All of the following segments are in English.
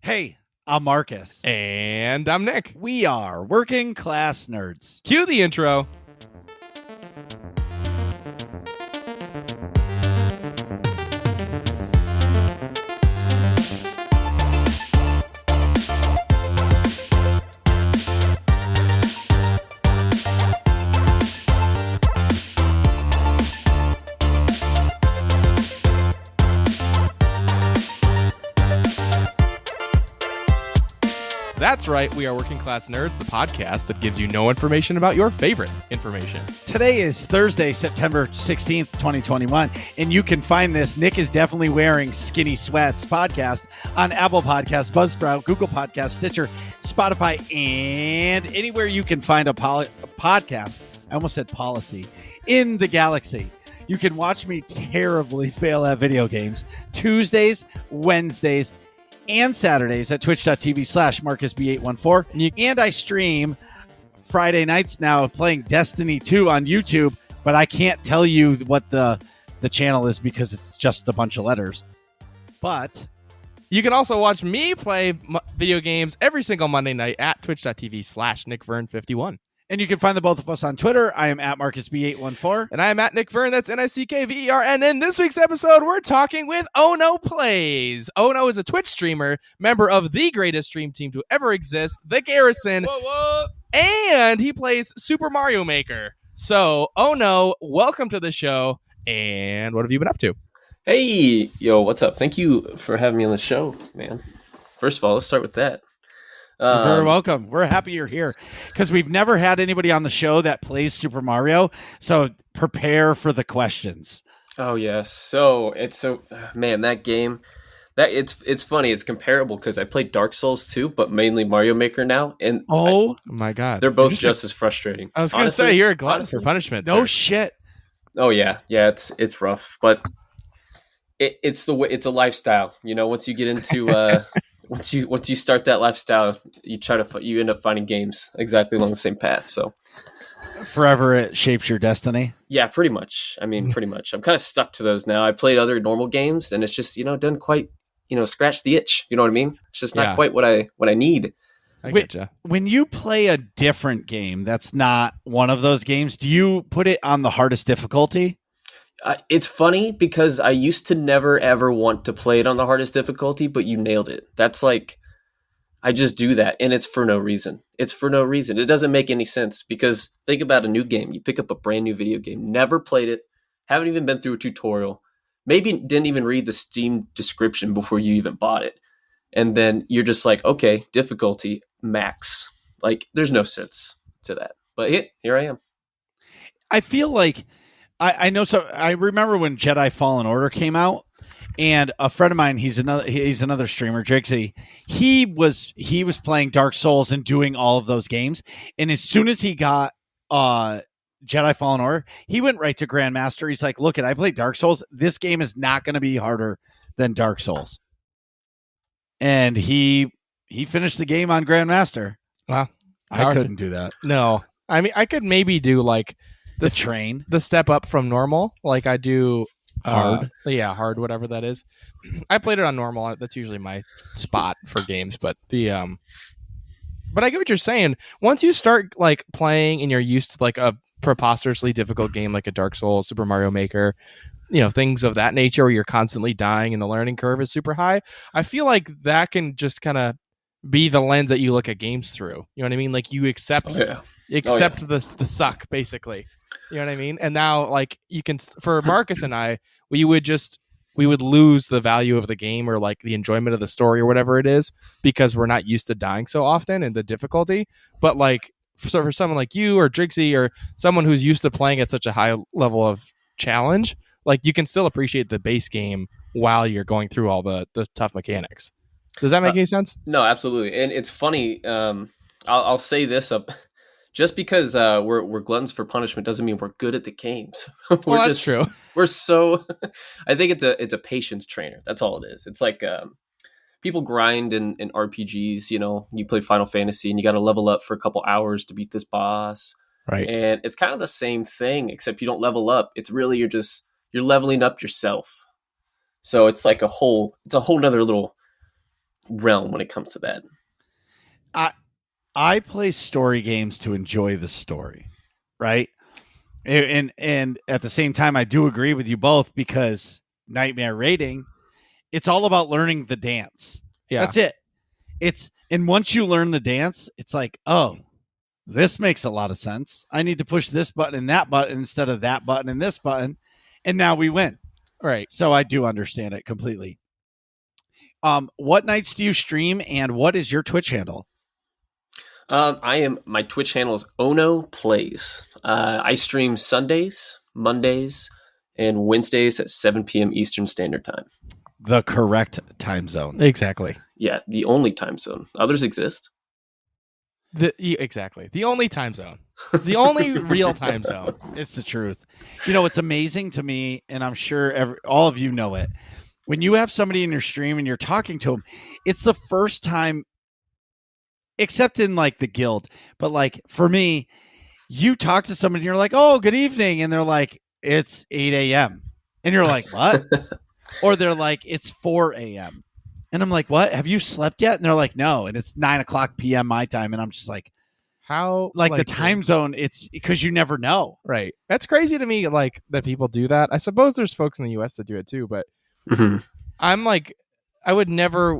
Hey, I'm Marcus. And I'm Nick. We are Working Class Nerds. Cue the intro. That's right, we are Working Class Nerds, the podcast that gives you no information about your favorite information. Today is Thursday, September 16th, 2021, and you can find this. Nick is definitely wearing Skinny Sweats podcast on Apple Podcasts, Buzzsprout, Google Podcasts, Stitcher, Spotify, and anywhere you can find a podcast. I almost said policy in the galaxy. You can watch me terribly fail at video games Tuesdays, Wednesdays, and Saturdays at twitch.tv/MarcusB814. And I stream Friday nights now playing Destiny 2 on YouTube, but I can't tell you what the channel is because it's just a bunch of letters. But you can also watch me play video games every single Monday night at twitch.tv/NickVern51. And you can find the both of us on Twitter. I am at MarcusB814. And I am at Nick Vern. That's NickVern. And in this week's episode, we're talking with Ono Plays. Ono is a Twitch streamer, member of the greatest stream team to ever exist, the Garrison. Whoa. And he plays Super Mario Maker. So, Ono, welcome to the show. And what have you been up to? Hey, yo, what's up? Thank you for having me on the show, man. First of all, let's start with that. You're very welcome. We're happy you're here because we've never had anybody on the show that plays Super Mario. So prepare for the questions. Oh yes. So man, that game, it's funny. It's comparable because I played Dark Souls too, but mainly Mario Maker now. And my God, they're both just as frustrating. I was going to say you're a glutton for punishment. No sir. shit. Oh yeah. It's rough, but it's a lifestyle. You know, once you get into Once you start that lifestyle, you end up finding games exactly along the same path. So forever it shapes your destiny. Yeah, pretty much. I mean, pretty much. I'm kind of stuck to those now. I played other normal games, and it's just doesn't quite scratch the itch. You know what I mean? It's just not quite what I need. I getcha. When you play a different game that's not one of those games, do you put it on the hardest difficulty? It's funny because I used to never ever want to play it on the hardest difficulty, but you nailed it. That's like, I just do that, and it's for no reason. It doesn't make any sense because think about a new game. You pick up a brand new video game, never played it, haven't even been through a tutorial, maybe didn't even read the Steam description before you even bought it. And then you're just like, okay, difficulty max. Like, there's no sense to that. But here I am. I feel like I know. So I remember when Jedi Fallen Order came out, and a friend of mine, he's another streamer, Drixie. He was playing Dark Souls and doing all of those games. And as soon as he got Jedi Fallen Order, he went right to Grandmaster. He's like, "Look, I played Dark Souls. This game is not going to be harder than Dark Souls." And he finished the game on Grandmaster. Wow, I couldn't do that. No, I mean I could maybe do like the step up from normal, like I do hard. Hard, whatever that is. I played it on normal. That's usually my spot for games, but but I get what you're saying. Once you start like playing and you're used to like a preposterously difficult game like a Dark Souls, Super Mario Maker, things of that nature where you're constantly dying and the learning curve is super high, I feel like that can just kind of be the lens that you look at games through. You know what I mean? Like you accept the suck, basically. You know what I mean? And now, like, you can, for Marcus and I, we would lose the value of the game or like the enjoyment of the story or whatever it is because we're not used to dying so often and the difficulty. But like, so for someone like you or Drixie or someone who's used to playing at such a high level of challenge, like you can still appreciate the base game while you're going through all the tough mechanics. Does that make any sense? No, absolutely. And it's funny. I'll say this up. Just because we're gluttons for punishment doesn't mean we're good at the games. That's true. We're so. I think it's a patience trainer. That's all it is. It's like people grind in RPGs. You play Final Fantasy and you got to level up for a couple hours to beat this boss. Right. And it's kind of the same thing, except you don't level up. It's really you're leveling up yourself. So it's like a whole nother little realm when it comes to that. I play story games to enjoy the story, right? And at the same time, I do agree with you both because Nightmare Raiding, it's all about learning the dance. Yeah. That's it. And once you learn the dance, it's like, oh, this makes a lot of sense. I need to push this button and that button instead of that button and this button, and now we win. Right. So I do understand it completely. What nights do you stream, and what is your Twitch handle? My Twitch handle is Ono Plays. I stream Sundays, Mondays, and Wednesdays at 7 p.m. Eastern Standard Time. The correct time zone. Exactly. Yeah, the only time zone. Others exist. Exactly. The only time zone. The only real time zone. It's the truth. It's amazing to me, and I'm sure all of you know it. When you have somebody in your stream and you're talking to them, it's the first time, except in like the guild, but like for me, you talk to somebody and you're like, oh, good evening. And they're like, it's 8 a.m. And you're like, what? Or they're like, it's 4 a.m. And I'm like, what? Have you slept yet? And they're like, no. And it's 9 o'clock p.m. my time. And I'm just like, how? Like the time zone, it's because you never know. Right. That's crazy to me, like that people do that. I suppose there's folks in the US that do it too, but I'm like, I would never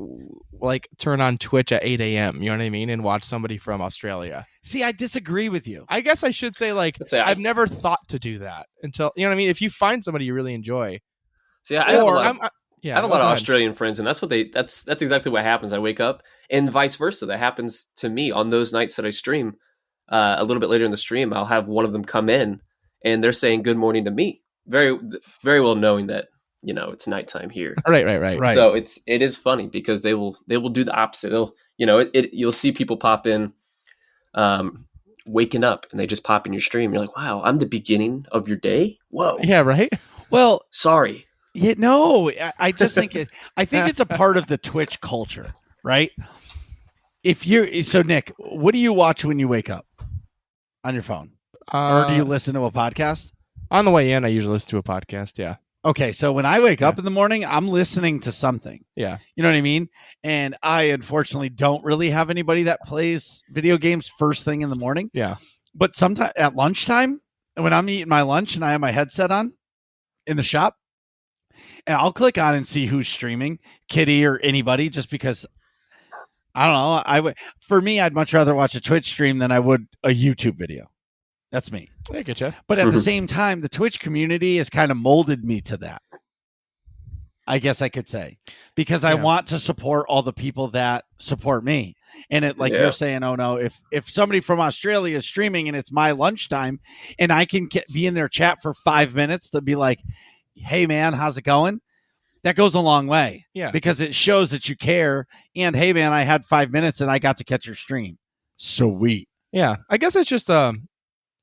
like turn on Twitch at 8 a.m. You know what I mean? And watch somebody from Australia. See, I disagree with you. I guess I should say I've never thought to do that until, you know what I mean? If you find somebody you really enjoy. See, I have a lot of Australian friends, and that's exactly what happens. I wake up, and vice versa. That happens to me on those nights that I stream. A little bit later in the stream, I'll have one of them come in, and they're saying good morning to me, very, very well knowing that it's nighttime here. Right. So it is funny because they will do the opposite. You'll see people pop in, waking up, and they just pop in your stream. You're like, wow, I'm the beginning of your day. Whoa. Yeah. Right. Well, sorry. Yeah, no, I just think it's a part of the Twitch culture, right? So Nick, what do you watch when you wake up on your phone? Or do you listen to a podcast? On the way in, I usually listen to a podcast. Yeah. Okay. So when I wake up in the morning, I'm listening to something. Yeah. You know what I mean? And I unfortunately don't really have anybody that plays video games first thing in the morning. Yeah. But sometimes at lunchtime, when I'm eating my lunch and I have my headset on in the shop, and I'll click on and see who's streaming, Kitty or anybody, just because I don't know. For me, I'd much rather watch a Twitch stream than I would a YouTube video. That's me. I get you. But at the same time, the Twitch community has kind of molded me to that, I guess I could say, because I want to support all the people that support me. And you're saying, oh no, if somebody from Australia is streaming and it's my lunchtime and I can be in their chat for 5 minutes to be like, hey man, how's it going? That goes a long way. Yeah. Because it shows that you care. And hey man, I had 5 minutes and I got to catch your stream. Sweet. Yeah. I guess it's just I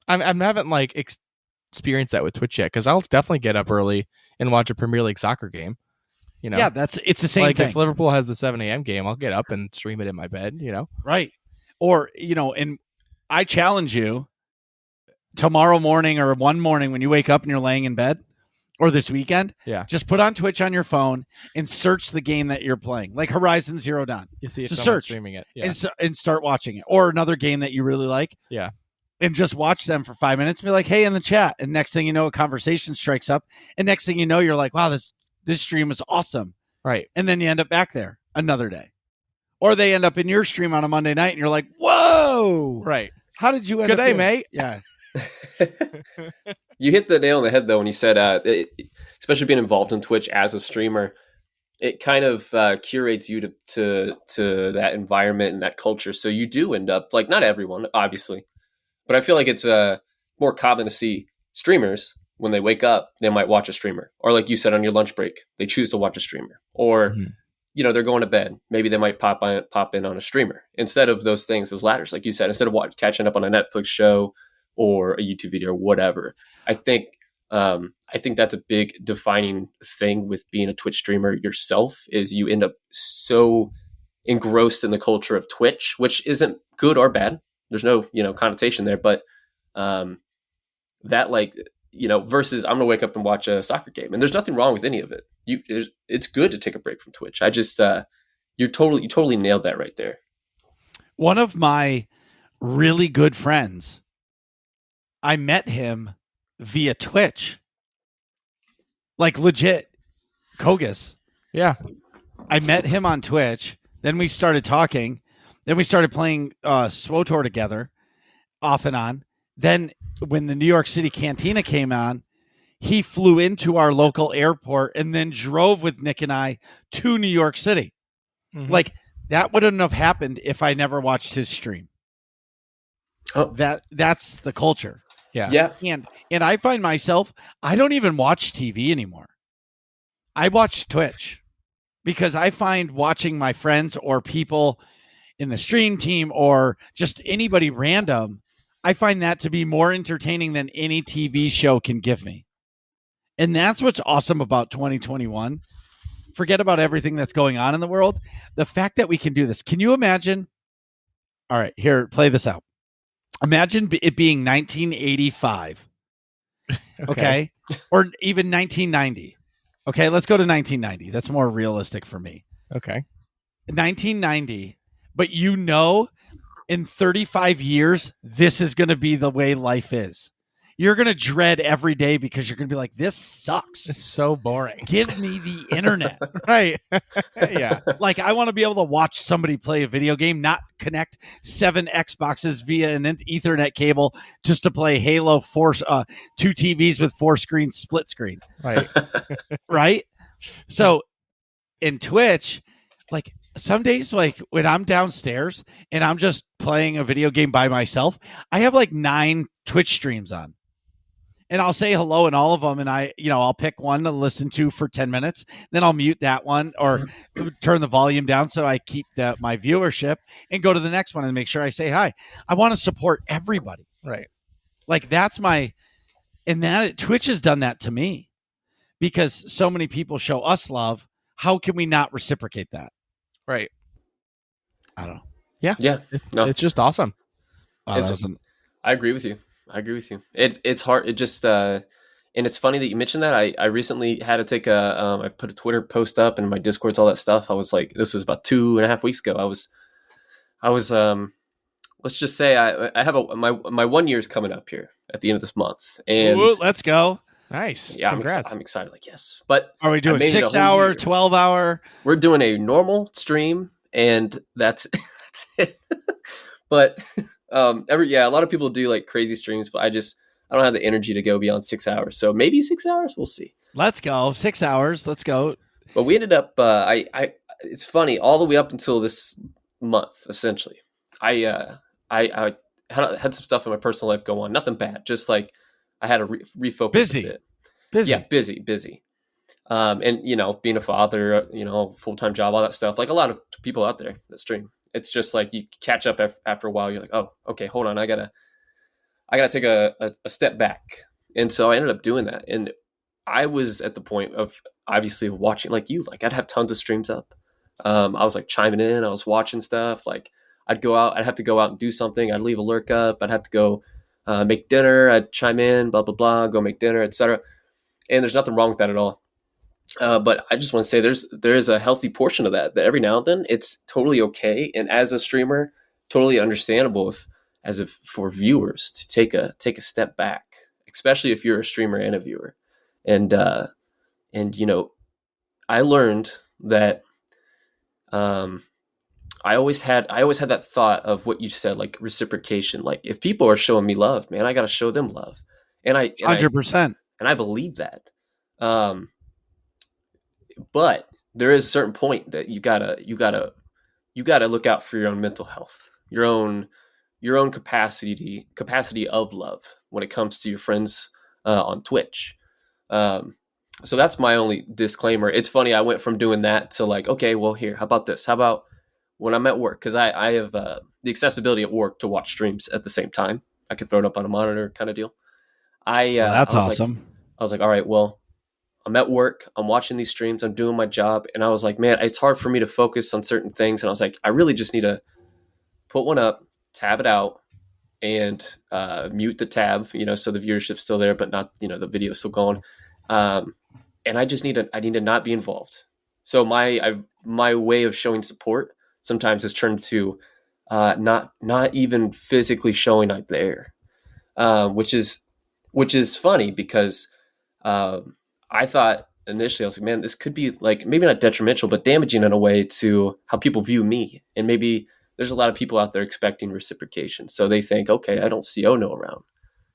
haven't experienced that with Twitch yet, because I'll definitely get up early and watch a Premier League soccer game. Yeah, it's the same thing. If Liverpool has the 7 a.m. game, I'll get up and stream it in my bed, Right. Or, and I challenge you tomorrow morning or one morning when you wake up and you're laying in bed, or this weekend, just put on Twitch on your phone and search the game that you're playing, like Horizon Zero Dawn. You see if just someone's search streaming it, and start watching it, or another game that you really like, and just watch them for 5 minutes. And be like, hey, in the chat, and next thing you know, a conversation strikes up, and next thing you know, you're like, wow, this stream is awesome, right? And then you end up back there another day, or they end up in your stream on a Monday night, and you're like, whoa, right? How did you end up? Good day, here? mate. Yeah. You hit the nail on the head, though, when you said, especially being involved in Twitch as a streamer, it kind of curates you to that environment and that culture. So you do end up, like, not everyone, obviously, but I feel like it's more common to see streamers when they wake up, they might watch a streamer, or like you said, on your lunch break, they choose to watch a streamer, or they're going to bed. Maybe they might pop in on a streamer instead of those things, those ladders, like you said, instead of catching up on a Netflix show or a YouTube video or whatever. I think that's a big defining thing with being a Twitch streamer yourself, is you end up so engrossed in the culture of Twitch, which isn't good or bad. There's no, connotation there, but that versus I'm going to wake up and watch a soccer game, and there's nothing wrong with any of it. It's good to take a break from Twitch. I just, You totally nailed that right there. One of my really good friends, I met him via Twitch. Like legit, Kogus. Yeah. I met him on Twitch. Then we started talking. Then we started playing SWOTOR together off and on. Then when the New York City Cantina came on, he flew into our local airport and then drove with Nick and I to New York City. Mhm. Like that wouldn't have happened if I never watched his stream. Oh, That's the culture. Yeah. yeah. And I find myself, I don't even watch TV anymore. I watch Twitch because I find watching my friends or people in the stream team or just anybody random, I find that to be more entertaining than any TV show can give me. And that's what's awesome about 2021. Forget about everything that's going on in the world. The fact that we can do this. Can you imagine? All right, here, play this out. Imagine it being 1985. Okay. Or even 1990. Okay, let's go to 1990. That's more realistic for me. Okay. 1990, but in 35 years, this is going to be the way life is. You're going to dread every day because you're going to be like, this sucks. It's so boring. Give me the internet. Right. Yeah. Like, I want to be able to watch somebody play a video game, not connect 7 Xboxes via an Ethernet cable just to play Halo 4, 2 TVs with 4 screens, split screen. Right. Right. So in Twitch, like some days, like when I'm downstairs and I'm just playing a video game by myself, I have like 9 Twitch streams on. And I'll say hello in all of them, and I'll pick one to listen to for 10 minutes. Then I'll mute that one or turn the volume down so I keep my viewership and go to the next one and make sure I say hi. I want to support everybody. Right. Like Twitch has done that to me because so many people show us love. How can we not reciprocate that? Right. I don't know. Yeah. No, It's just awesome. Wow, I agree with you. It's hard. It just and it's funny that you mentioned that. I recently had to take I put a Twitter post up and my Discords, all that stuff. I was like, this was about 2.5 weeks ago. I was let's just say I have my 1 year's coming up here at the end of this month, and Ooh, let's go. Nice. yeah, Congrats. I'm excited. Like, yes, but Are we doing made it a 6 whole hour, year. 12 hour? We're doing a normal stream, and that's that's it. But a lot of people do like crazy streams, but I don't have the energy to go beyond 6 hours. So maybe 6 hours, we'll see. Let's go. 6 hours. Let's go. But we ended up it's funny, all the way up until this month, essentially. I had some stuff in my personal life go on, nothing bad, just like I had to refocus Busy. a bit. Busy. Yeah, busy. And being a father, full-time job, all that stuff, like a lot of people out there that stream, it's just like you catch up after a while. You're like, oh, okay, hold on, I gotta take a step back. And so I ended up doing that, and I was at the point of obviously watching, like you, like I'd have tons of streams up. I was like chiming in, I was watching stuff. Like I'd have to go out and do something. I'd leave a lurk up. I'd have to go make dinner. I'd chime in, blah blah blah, go make dinner, etc. And there's nothing wrong with that at all. But I just want to say there is a healthy portion of that every now and then it's totally okay. And as a streamer, totally understandable for viewers to take a step back, especially if you're a streamer and a viewer. And I learned that I always had that thought of what you said, like reciprocation. Like if people are showing me love, man, I got to show them love. And 100%. And I believe that. But there is a certain point that you gotta look out for your own mental health, your own capacity of love when it comes to your friends on Twitch. So that's my only disclaimer. It's funny, I went from doing that to like, okay, well here, how about this? How about when I'm at work? Because I have the accessibility at work to watch streams at the same time. I could throw it up on a monitor kind of deal. That's awesome. I was like, all right, well, I'm at work, I'm watching these streams, I'm doing my job. And I was like, man, it's hard for me to focus on certain things. And I was like, I really just need to put one up, tab it out, and mute the tab, so the viewership's still there, but not, the video's still going. And I need to not be involved. So my way of showing support sometimes has turned to not even physically showing up there, which is funny because I thought initially I was like, man, this could be like maybe not detrimental, but damaging in a way to how people view me, and maybe there's a lot of people out there expecting reciprocation, so they think, okay, I don't see Ono around,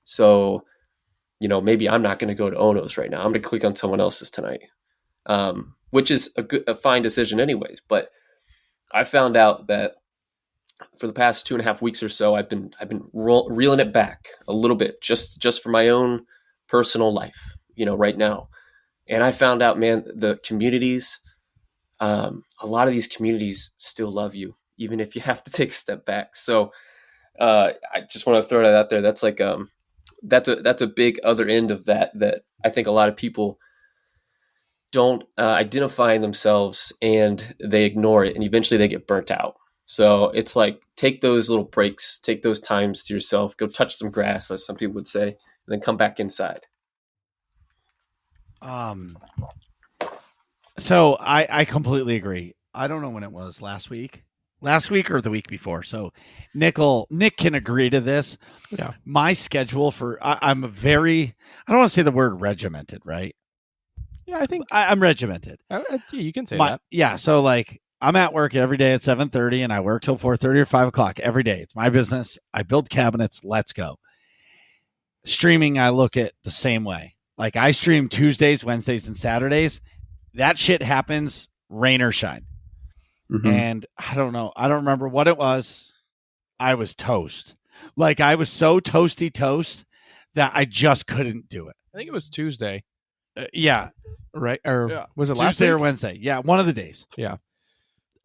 so maybe I'm not going to go to Ono's right now. I'm going to click on someone else's tonight, which is a fine decision, anyways. But I found out that for the past 2.5 weeks or so, I've been reeling it back a little bit, just for my own personal life, right now. And I found out, man, the communities, a lot of these communities still love you, even if you have to take a step back. So I just want to throw that out there. That's like that's a big other end of that I think a lot of people don't identify in themselves, and they ignore it, and eventually they get burnt out. So it's like, take those little breaks, take those times to yourself, go touch some grass, as some people would say, and then come back inside. So I completely agree. I don't know when it was, last week or the week before. So Nick can agree to this. Yeah. My schedule I'm I don't want to say the word regimented, right? Yeah, I think I'm regimented. You can say that. Yeah. So like, I'm at work every day at 7:30 and I work till 4:30 or 5:00 every day. It's my business. I build cabinets. Let's go. Streaming, I look at the same way. Like, I stream Tuesdays, Wednesdays, and Saturdays. That shit happens rain or shine. Mm-hmm. And I don't know. I don't remember what it was. I was toast. Like, I was so toasty toast that I just couldn't do it. I think it was Tuesday. Yeah. Right? Or was it Tuesday last week? or Wednesday? Yeah, one of the days. Yeah.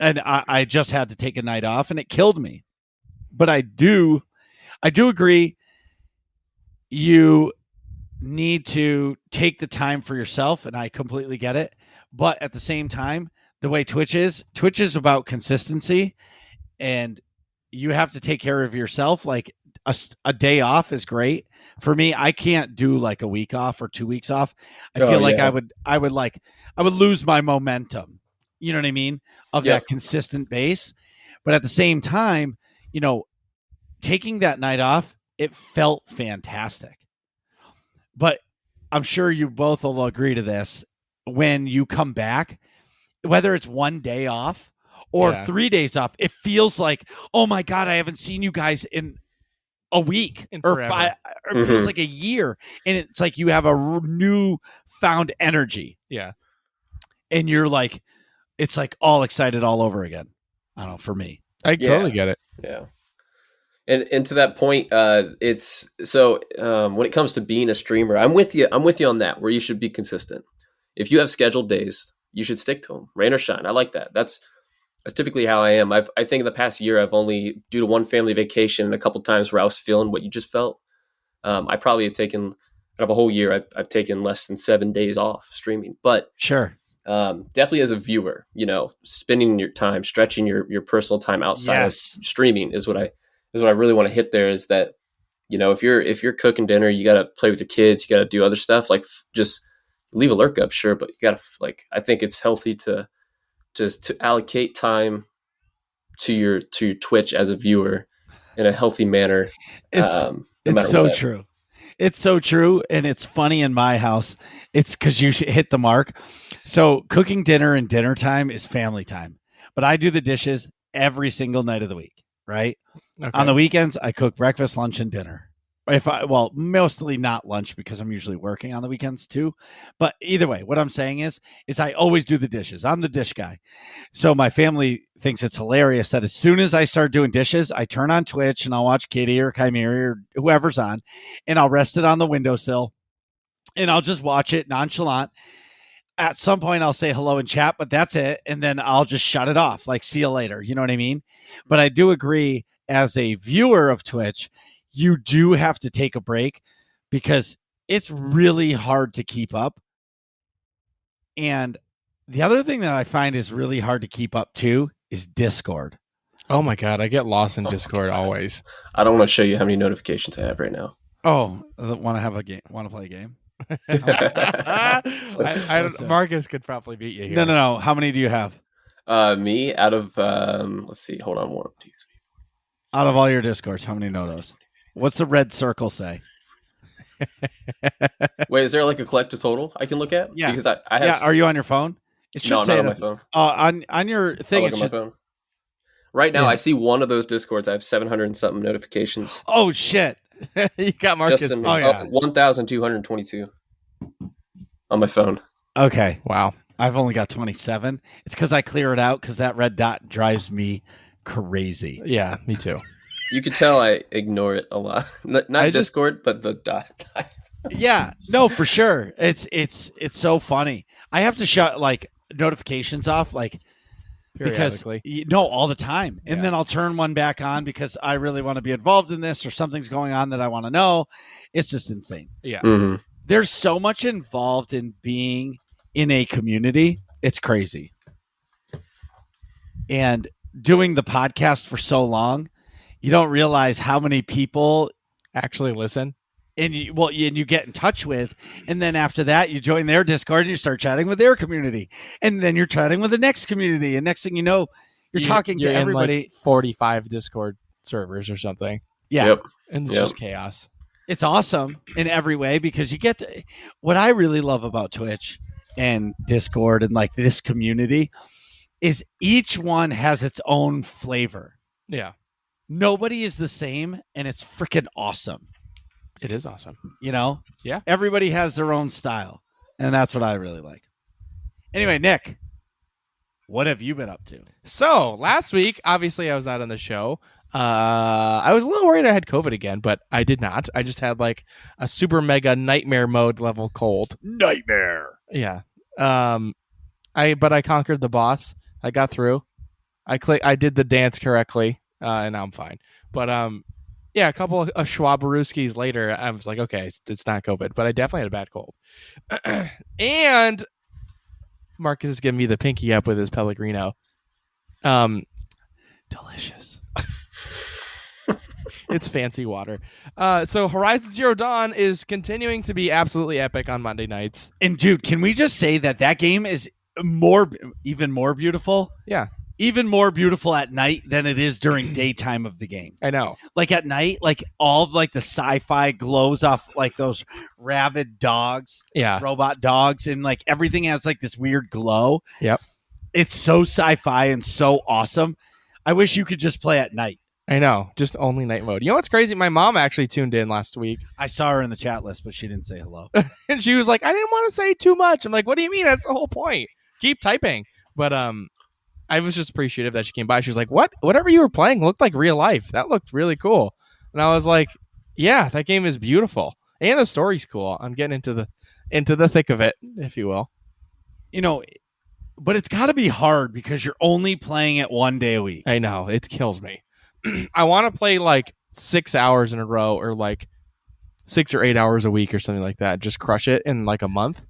And I just had to take a night off, and it killed me. But I do agree. You need to take the time for yourself, and I completely get it. But at the same time, the way Twitch is about consistency, and you have to take care of yourself. Like, a day off is great. For me, I can't do like a week off or 2 weeks off. I feel like I would lose my momentum. You know what I mean? Of that consistent base. But at the same time, taking that night off, it felt fantastic. But I'm sure you both will agree to this. When you come back, whether it's one day off or 3 days off, it feels like, oh my God, I haven't seen you guys in a week or five, or it feels like a year. And it's like you have a new found energy. Yeah. And you're like, it's like all excited all over again. I don't know, for me. I totally get it. Yeah. And to that point, it's so when it comes to being a streamer, I'm with you on that, where you should be consistent. If you have scheduled days, you should stick to them, rain or shine. I like that. That's typically how I am. I think in the past year, I've only, due to one family vacation and a couple times where I was feeling what you just felt, I probably have taken, out of a whole year, I've taken less than 7 days off streaming. But sure. Definitely as a viewer, spending your time, stretching your personal time outside of streaming is what I really want to hit there, is that, if you're cooking dinner, you got to play with your kids, you got to do other stuff, like just leave a lurk up, sure. But you got to, I think it's healthy to allocate time to your Twitch as a viewer in a healthy manner. It's so true. It's so true. And it's funny in my house. It's because you hit the mark. So cooking dinner and dinner time is family time. But I do the dishes every single night of the week, right? Okay. On the weekends, I cook breakfast, lunch, and dinner. Mostly not lunch, because I'm usually working on the weekends too. But either way, what I'm saying is I always do the dishes. I'm the dish guy. So my family thinks it's hilarious that as soon as I start doing dishes, I turn on Twitch and I'll watch Katie or Chimera or whoever's on, and I'll rest it on the windowsill and I'll just watch it nonchalant. At some point I'll say hello in chat, but that's it. And then I'll just shut it off. Like, see you later. You know what I mean? But I do agree, as a viewer of Twitch, you do have to take a break, because it's really hard to keep up. And the other thing that I find is really hard to keep up too is Discord. Oh my God, I get lost in Discord always. I don't want to show you how many notifications I have right now. Oh, want to have a game? Want to play a game? Marcus could probably beat you here. No. How many do you have? Me out of let's see. Hold on, 1, 2, 3. Out of all your Discords, how many know those? What's the red circle say? Wait, is there like a collective total I can look at? Yeah. Because I have. Yeah. Are you on your phone? It should No, say not on it my phone. on your thing. I'll look It on my should, phone. Right now, Yeah. I see one of those Discords. I have 700 and something notifications. oh shit! You got Marcus. Justin, oh, yeah. 1,222 on my phone. Okay, Wow. I've only got 27. It's because I clear it out because that red dot drives me crazy. Yeah, me too. You could tell I ignore it a lot. Not Discord, but the dot. Yeah, no, for sure. It's so funny. I have to shut like notifications off, like because Periodically. all the time, and Yeah. then I'll turn one back on because I really want to be involved in this or something's going on that I want to know. It's just insane. Yeah. Mm-hmm. There's so much involved in being in a community. It's crazy. And doing the podcast for so long, you don't realize how many people Actually listen. and you get in touch with, and then after that you join their Discord and you start chatting with their community, and then you're chatting with the next community, and next thing you know, you're talking to in, everybody. like 45 Discord servers or something. Yeah. Yep. And it's Yep. just chaos. It's awesome in every way because you get to, what I really love about Twitch and Discord and like this community is each one has its own flavor. Yeah. Nobody is the same, and it's freaking awesome. It is awesome. You know? Yeah. Everybody has their own style, and that's what I really like. Anyway, Nick, what have you been up to? So last week, obviously, I was not on the show. I was a little worried I had COVID again, but I did not. I just had like a super mega nightmare mode level cold. Nightmare. Yeah. But I conquered the boss. I got through. I did the dance correctly, and now I'm fine. But yeah, a couple of Schwabarooskies later, I was like, okay, it's not COVID, but I definitely had a bad cold. And Marcus is giving me the pinky up with his Pellegrino. Delicious. It's fancy water. So Horizon Zero Dawn is continuing to be absolutely epic on Monday nights. And dude, can we just say that game is even more beautiful? Yeah, Even more beautiful at night than it is during daytime of the game. I know. Like at night, like all of like the sci-fi glows off like those rabid dogs, Yeah. robot dogs, and like everything has like this weird glow. Yep. It's so sci-fi and so awesome. I wish you could just play at night. I know. Just only night mode. You know what's crazy? My mom actually tuned in last week. I saw her in the chat list, but she didn't say hello. And she was like, I didn't want to say too much. I'm like, what do you mean? That's the whole point. Keep typing. But I was just appreciative that she came by. She was like, whatever you were playing looked like real life. That looked really cool. And I was like, yeah, that game is beautiful. And the story's cool. I'm getting into the thick of it, if you will. You know, but it's got to be hard because you're only playing it one day a week. I know. It kills me. I want to play like 6 hours in a row or like 6 or 8 hours a week or something like that. Just crush it in like a month.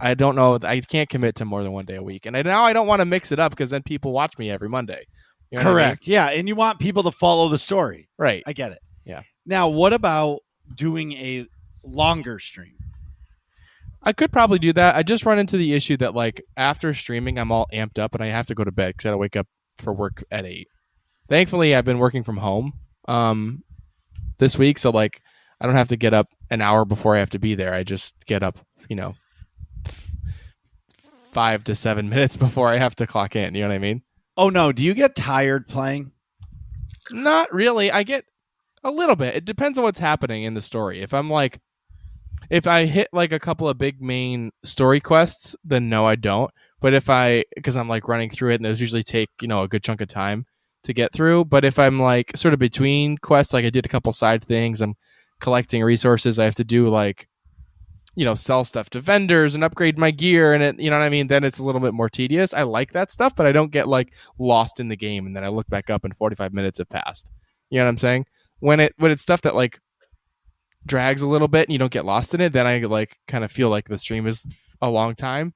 I don't know. I can't commit to more than one day a week. And now I don't want to mix it up because then people watch me every Monday. You know what I mean? Correct. Yeah. And you want people to follow the story. Right. I get it. Yeah. Now, what about doing a longer stream? I could probably do that. I just run into the issue that like after streaming, I'm all amped up and I have to go to bed because I got to wake up for work at 8. Thankfully, I've been working from home this week. So like I don't have to get up an hour before I have to be there. I just get up, 5 to 7 minutes before I have to clock in. You know what I mean? Oh, no. Do you get tired playing? Not really. I get a little bit. It depends on what's happening in the story. If I hit like a couple of big main story quests, then no, I don't. But because I'm like running through it and those usually take, a good chunk of time to get through. But if I'm like sort of between quests, like I did a couple side things, I'm collecting resources. I have to do like, sell stuff to vendors and upgrade my gear. And it, you know what I mean? Then it's a little bit more tedious. I like that stuff, but I don't get like lost in the game. And then I look back up and 45 minutes have passed. You know what I'm saying? When it's stuff that like drags a little bit and you don't get lost in it, then I like kind of feel like the stream is a long time.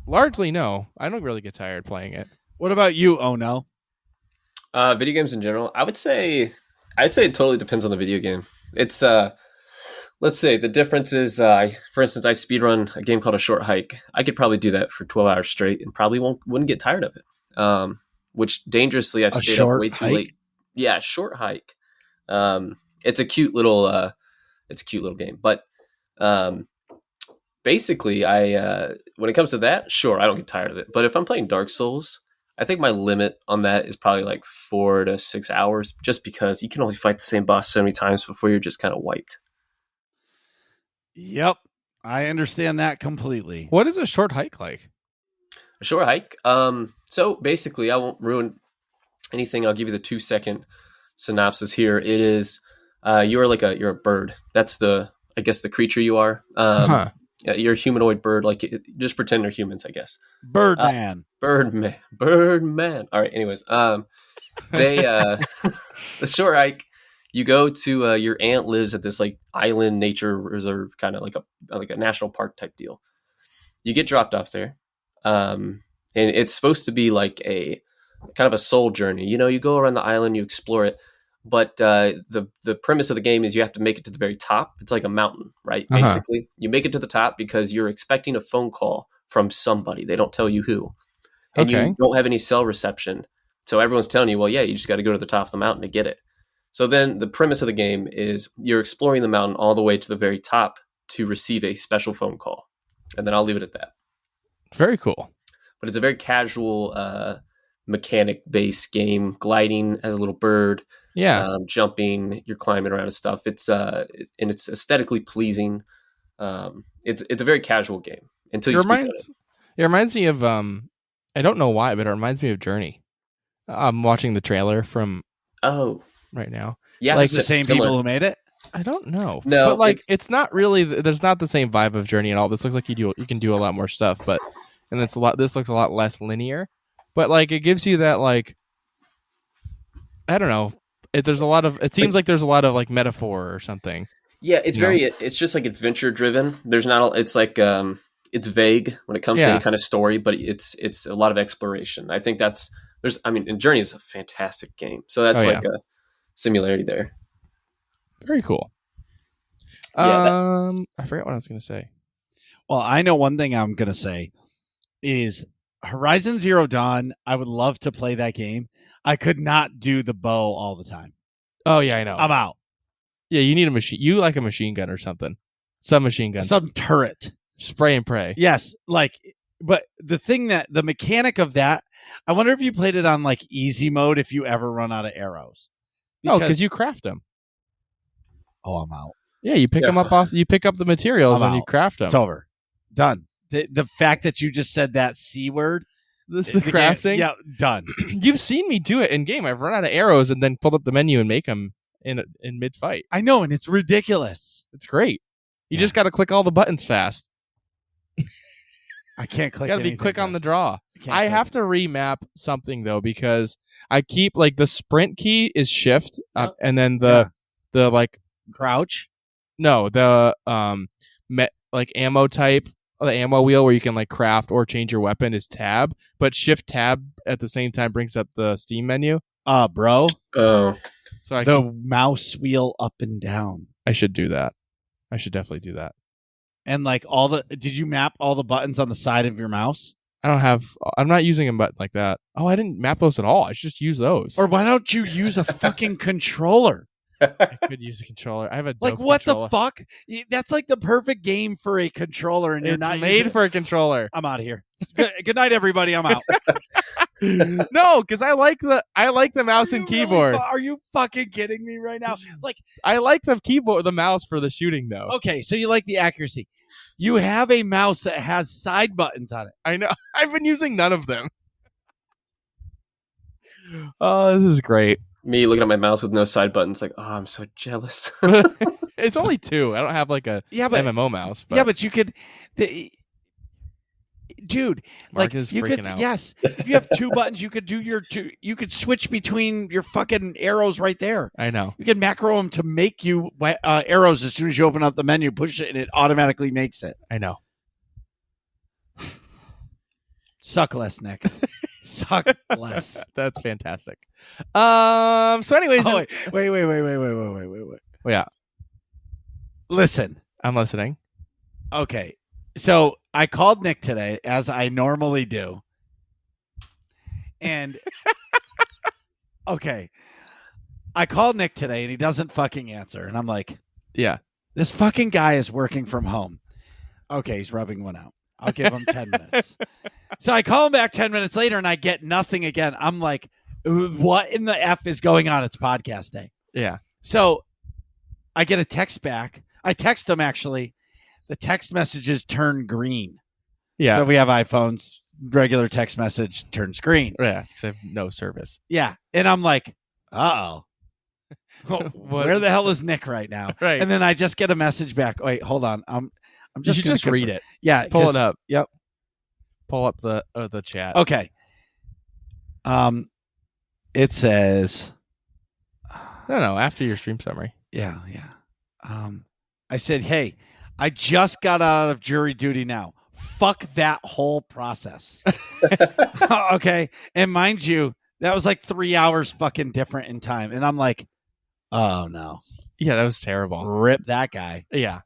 Largely, no. I don't really get tired playing it. What about you? Oh, no. Video games in general, I'd say it totally depends on the video game. It's let's say the difference is, for instance, I speedrun a game called A Short Hike. I could probably do that for 12 hours straight and probably wouldn't get tired of it. Which dangerously, I've A stayed up way short too hike? late. Yeah, Short Hike. It's a cute little game, but um, basically, when it comes to that, sure, I don't get tired of it. But if I'm playing Dark Souls, I think my limit on that is probably like 4 to 6 hours, just because you can only fight the same boss so many times before you're just kind of wiped. Yep. I understand that completely. What is a short hike like? A Short Hike. So basically, I won't ruin anything. I'll give you the 2-second synopsis here. It is, you're a bird. That's I guess the creature you are. Huh. Yeah, you're a humanoid bird. Like, just pretend they're humans, I guess. Birdman. Birdman. All right. Anyways, they the Short Hike. You go to your aunt lives at this like island nature reserve, kind of like a national park type deal. You get dropped off there, and it's supposed to be like a kind of a soul journey. You go around the island, you explore it, but the premise of the game is you have to make it to the very top. It's like a mountain, right? Uh-huh. Basically, you make it to the top because you're expecting a phone call from somebody. They don't tell you who, and Okay. you don't have any cell reception. So everyone's telling you, well, yeah, you just got to go to the top of the mountain to get it. So then the premise of the game is you're exploring the mountain all the way to the very top to receive a special phone call. And then I'll leave it at that. Very cool. But it's a very casual mechanic-based game, gliding as a little bird, Yeah. jumping, you're climbing around and stuff. It's and it's aesthetically pleasing. It's a very casual game until you speak on it. It reminds me of I don't know why, but it reminds me of Journey. I'm watching the trailer from Oh, right now. yeah, Like The same people who made it? I don't know. No, but like it's not really. There's not the same vibe of Journey at all. This looks like you can do a lot more stuff, but this looks a lot less linear. But like it gives you that like I don't know. It seems like there's a lot of like metaphor or something. Yeah, it's No. it's just like adventure driven. There's not it's like it's vague when it comes to Yeah. any kind of story, but it's a lot of exploration. I think and Journey is a fantastic game. So that's Oh, like a similarity there. Very cool. Yeah, I forgot what I was going to say. Well, I know one thing I'm going to say is Horizon Zero Dawn. I would love to play that game. I could not do the bow all the time. Oh yeah, I know. I'm out. Yeah, you need a machine. You like a machine gun or something. Some machine gun. Some turret. Spray and pray. Yes. But the mechanic of that, I wonder if you played it on like easy mode if you ever run out of arrows. Because you craft them. Oh, I'm out. Yeah, you pick them up You pick up the materials I'm and you out. craft them. It's over. Done. The fact that you just said that C word. The crafting. Yeah, done. You've seen me do it in game. I've run out of arrows and then pulled up the menu and make them in mid fight. I know, and it's ridiculous. It's great. You just got to click all the buttons fast. I can't click. You got to be anything quick on the fast. draw. I click have to remap something though because I keep like the sprint key is shift and then the like crouch. no the like ammo type. The ammo wheel where you can like craft or change your weapon is tab, but shift tab at the same time brings up the Steam menu. Bro. Oh, So Mouse wheel up and down. I should do that. I should definitely do that. And like did you map all the buttons on the side of your mouse? I'm not using a button like that. Oh, I didn't map those at all. I should just use those. Or why don't you use a fucking controller? I could use a controller. I have a Like dope what controller. the fuck? That's like the perfect game for a controller, and you're It's not made using for a controller. I'm out of here. Good night, everybody. I'm out. No, because I like the mouse and keyboard. Are you fucking kidding me right now? Like, I like the mouse for the shooting though. okay, so you like the accuracy. You have a mouse that has side buttons on it. I know. I've been using none of them. Oh, this is great. me looking at my mouse with no side buttons, like, oh, I'm so jealous. It's only 2. I don't have like a MMO mouse. But yeah, but you could, dude. Mark like is you freaking could, out. yes. If you have 2 buttons, you could do you could switch between your fucking arrows right there. I know. You can macro them to make you arrows as soon as you open up the menu, push it, and it automatically makes it. I know. Suck less, Nick. Suck less. That's fantastic. So anyways, Oh, wait. yeah. Listen. I'm listening. Okay. So I called Nick today, as I normally do. And okay. I called Nick today and he doesn't fucking answer. And I'm like, Yeah. this fucking guy is working from home. Okay, he's rubbing one out. I'll give him 10 minutes. So I call him back 10 minutes later and I get nothing again. I'm like, what in the F is going on? It's podcast day. Yeah. So I get a text back. I text him, actually. The text messages turn green. Yeah. So we have iPhones. Regular text message turns green. Yeah, because I have no service. Yeah. And I'm like, uh-oh. Where the hell is Nick right now? Right. And then I just get a message back. Wait, hold on. I'm You just should gonna just read it. Yeah. Pull it up. Yep. Pull up the chat. Okay. It says, No, after your stream summary. yeah. I said, hey, I just got out of jury duty now. Fuck that whole process. Okay. And mind you, that was like 3 hours fucking different in time. And I'm like, oh no. Yeah, that was terrible. Rip that guy. Yeah.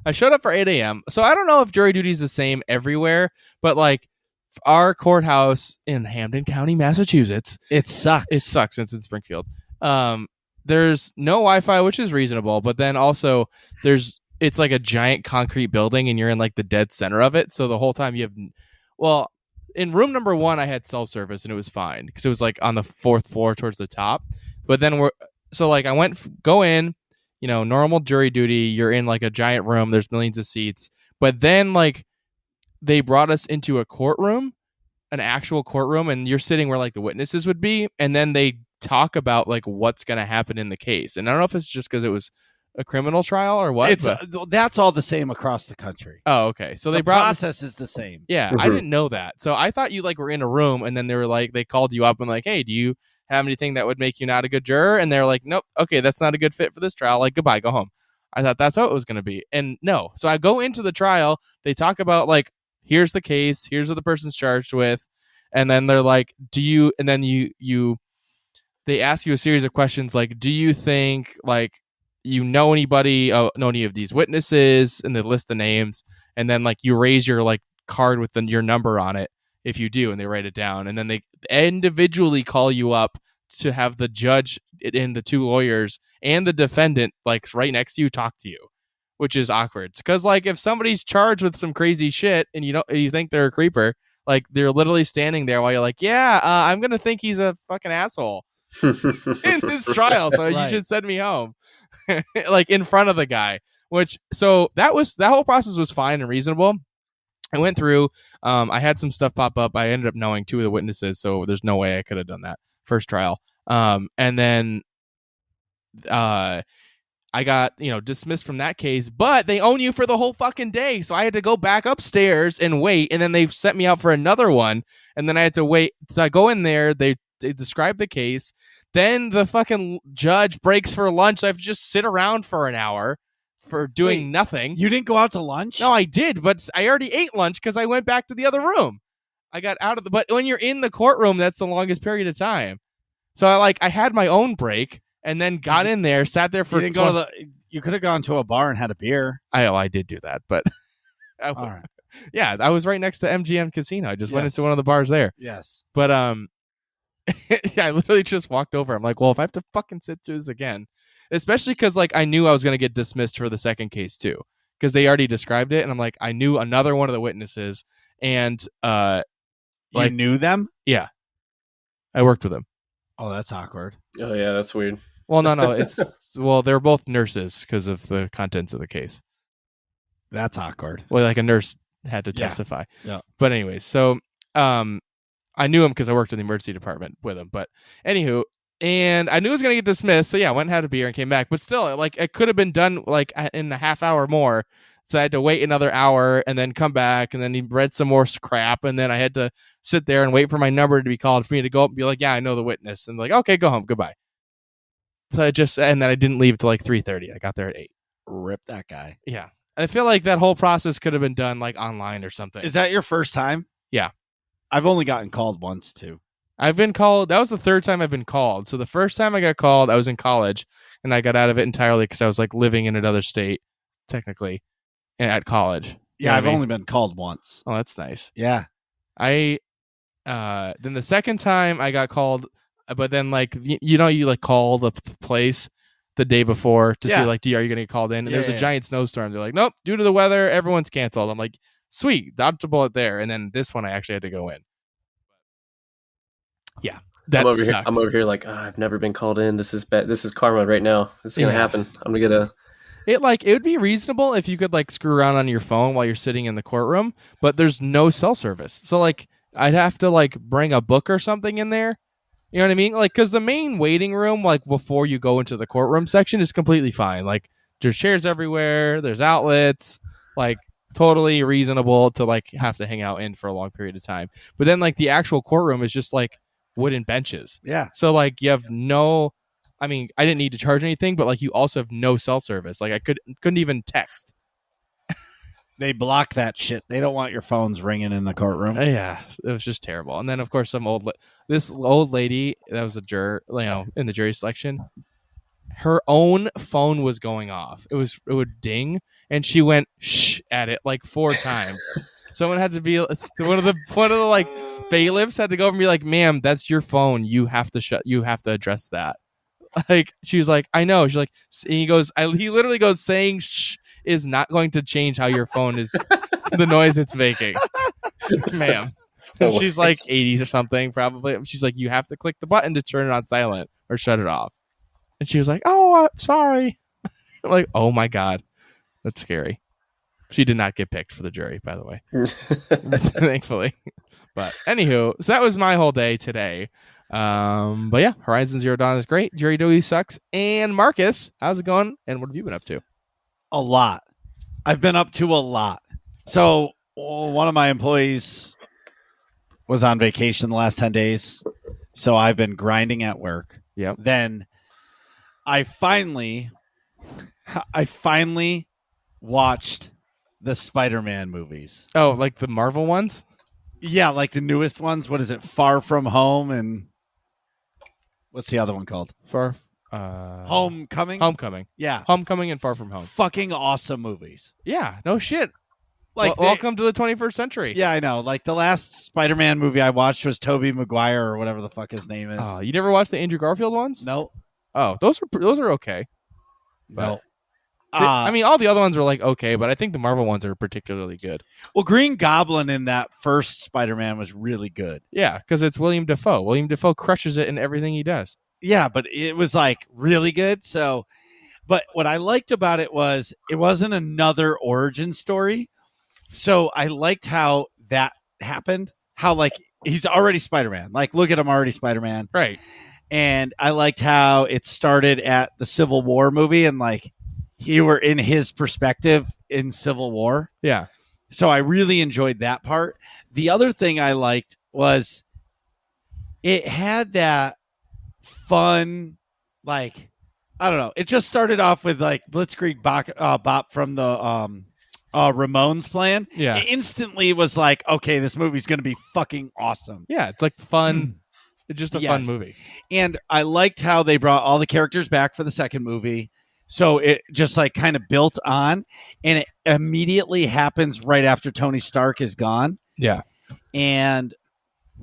I showed up for 8 a.m. So I don't know if jury duty is the same everywhere, but like our courthouse in Hampden County, Massachusetts, It sucks. it sucks since it's Springfield. There's no Wi-Fi, which is reasonable, but then also it's like a giant concrete building and you're in like the dead center of it. So the whole time in room number 1, I had cell service and it was fine because it was like on the 4th floor towards the top. But then I go in, normal jury duty. You're in like a giant room. There's millions of seats. But then like they brought us into a courtroom, an actual courtroom, and you're sitting where like the witnesses would be. And then they talk about like what's going to happen in the case. And I don't know if it's just because it was a criminal trial or what. That's all the same across the country. Oh, okay. So The process is the same. Yeah, I didn't know that. So I thought you like were in a room and then they called you up and like, hey, do you have anything that would make you not a good juror? And they're like, nope, okay, that's not a good fit for this trial. Like, goodbye, go home. I thought that's how it was going to be. And no. So I go into the trial. They talk about like, here's the case. Here's what the person's charged with. And then they're like, and then they ask you a series of questions like, do you think like, know any of these witnesses, and they list the names, and then like you raise your like card with your number on it if you do, and they write it down, and then they individually call you up to have the judge and the 2 lawyers and the defendant like right next to you talk to you, which is awkward because like if somebody's charged with some crazy shit and you think they're a creeper, like they're literally standing there while you're like, I'm gonna think he's a fucking asshole in this trial, so Right. you should send me home. Like in front of the guy, that whole process was fine and reasonable. I went through, I had some stuff pop up. I ended up knowing 2 of the witnesses, so there's no way I could have done that first trial. And then I got, dismissed from that case, but they own you for the whole fucking day. So I had to go back upstairs and wait. And then they sent me out for another one. And then I had to wait. So I go in there, they describe the case. Then the fucking judge breaks for lunch. I have to just sit around for an hour for doing nothing. You didn't go out to lunch? No, I did, but I already ate lunch because I went back to the other room. I got out of but when you're in the courtroom, that's the longest period of time. So I had my own break and then got in there, sat there for. You could have gone to a bar and had a bear. I did do that, but All right. Yeah, I was right next to MGM Casino. I just went Yes. into one of the bars there. Yes. But yeah, I literally just walked over. I'm like, well, if I have to fucking sit through this again, especially because like I knew I was going to get dismissed for the second case too, because they already described it, and I'm like, I knew another one of the witnesses, and You knew them? yeah, I worked with them. Oh, that's awkward. Oh yeah, that's weird. Well, no, they're both nurses because of the contents of the case. That's awkward. Well, like a nurse had to Yeah. testify. Yeah. But anyways, so I knew him because I worked in the emergency department with him. But anywho, and I knew I was gonna get dismissed, so yeah, I went and had a beer and came back. But still, like it could have been done like in a half hour more. So I had to wait another hour and then come back, and then he read some more crap, and then I had to sit there and wait for my number to be called for me to go up and be like, yeah, I know the witness, and like, okay, go home, goodbye. So and then I didn't leave till like 3:30. I got there at 8. Rip that guy. Yeah. I feel like that whole process could have been done like online or something. Is that your first time? Yeah. I've only gotten called once too. I've been called. That was the third time I've been called. So the first time I got called, I was in college, and I got out of it entirely because I was like living in another state technically at college. You know Yeah, what I've I mean? only been called once. Oh, that's nice. Yeah. Then the second time I got called, but then like you like call the place the day before to see like, are you going to get called in? And there's a giant snowstorm. They're like, nope, due to the weather, everyone's canceled. I'm like, sweet, dodged a bullet there. And then this one I actually had to go in. Yeah, that sucked. I'm over here like, I've never been called in. This is bad. This is karma right now. This is gonna happen. I'm gonna get a. It would be reasonable if you could like screw around on your phone while you're sitting in the courtroom, but there's no cell service. So like I'd have to like bring a book or something in there. You know what I mean? Like, because the main waiting room, like before you go into the courtroom section, is completely fine. Like, there's chairs everywhere, there's outlets, like totally reasonable to like have to hang out in for a long period of time. But then like the actual courtroom is just like wooden benches. Yeah. So like you have no. I mean, I didn't need to charge anything, but like you also have no cell service. Like I couldn't even text. They block that shit. They don't want your phones ringing in the courtroom. Yeah, it was just terrible. And then, of course, this old lady that was a juror, in the jury selection, her own phone was going off. It would ding, and she went shh at it like 4 times. Someone had to be one of the like bailiffs had to go over and be like, "Ma'am, that's your phone. You have to You have to address that." Like she was like, "I know." She's like, and he goes, he literally goes, saying shh is not going to change how your phone is the noise it's making. Ma'am. She's like 80s or something, probably. She's like, you have to click the button to turn it on silent or shut it off. And she was like, oh, sorry. I'm like, oh my God. That's scary. She did not get picked for the jury, by the way. Thankfully. But anywho, so that was my whole day today. But yeah, Horizon Zero Dawn is great. Jury duty sucks. And Marcus, how's it going? And what have you been up to? A lot. I've been up to a lot. So one of my employees was on vacation the last 10 days. So I've been grinding at work. Yep. Then I finally watched the Spider-Man movies. Oh, like the Marvel ones? Yeah, like the newest ones. What is it? Far From Home and what's the other one called? Homecoming? Homecoming. Yeah. Homecoming and Far From Home. Fucking awesome movies. Yeah, no shit. Like welcome to the 21st century. Yeah, I know. Like the last Spider-Man movie I watched was Tobey Maguire or whatever the fuck his name is. Oh, you never watched the Andrew Garfield ones? No. Oh, those are okay. No. I mean, all the other ones are like okay, but I think the Marvel ones are particularly good. Well, Green Goblin in that first Spider-Man was really good. Yeah, because it's William Dafoe. William Dafoe crushes it in everything he does. Yeah, but it was like really good. So, but what I liked about it was it wasn't another origin story. So I liked how that happened. How like he's already Spider-Man. Like look at him already Spider-Man. Right. And I liked how it started at the Civil War movie and like you were in his perspective in Civil War. Yeah. So I really enjoyed that part. The other thing I liked was it had that fun, like, I don't know. It just started off with like Blitzkrieg Bop from the Ramones playing. Yeah. It instantly was like, okay, this movie's going to be fucking awesome. Yeah. It's like fun. It's just a fun movie. And I liked how they brought all the characters back for the second movie. So it just like kind of built on, and it immediately happens right after Tony Stark is gone. Yeah. And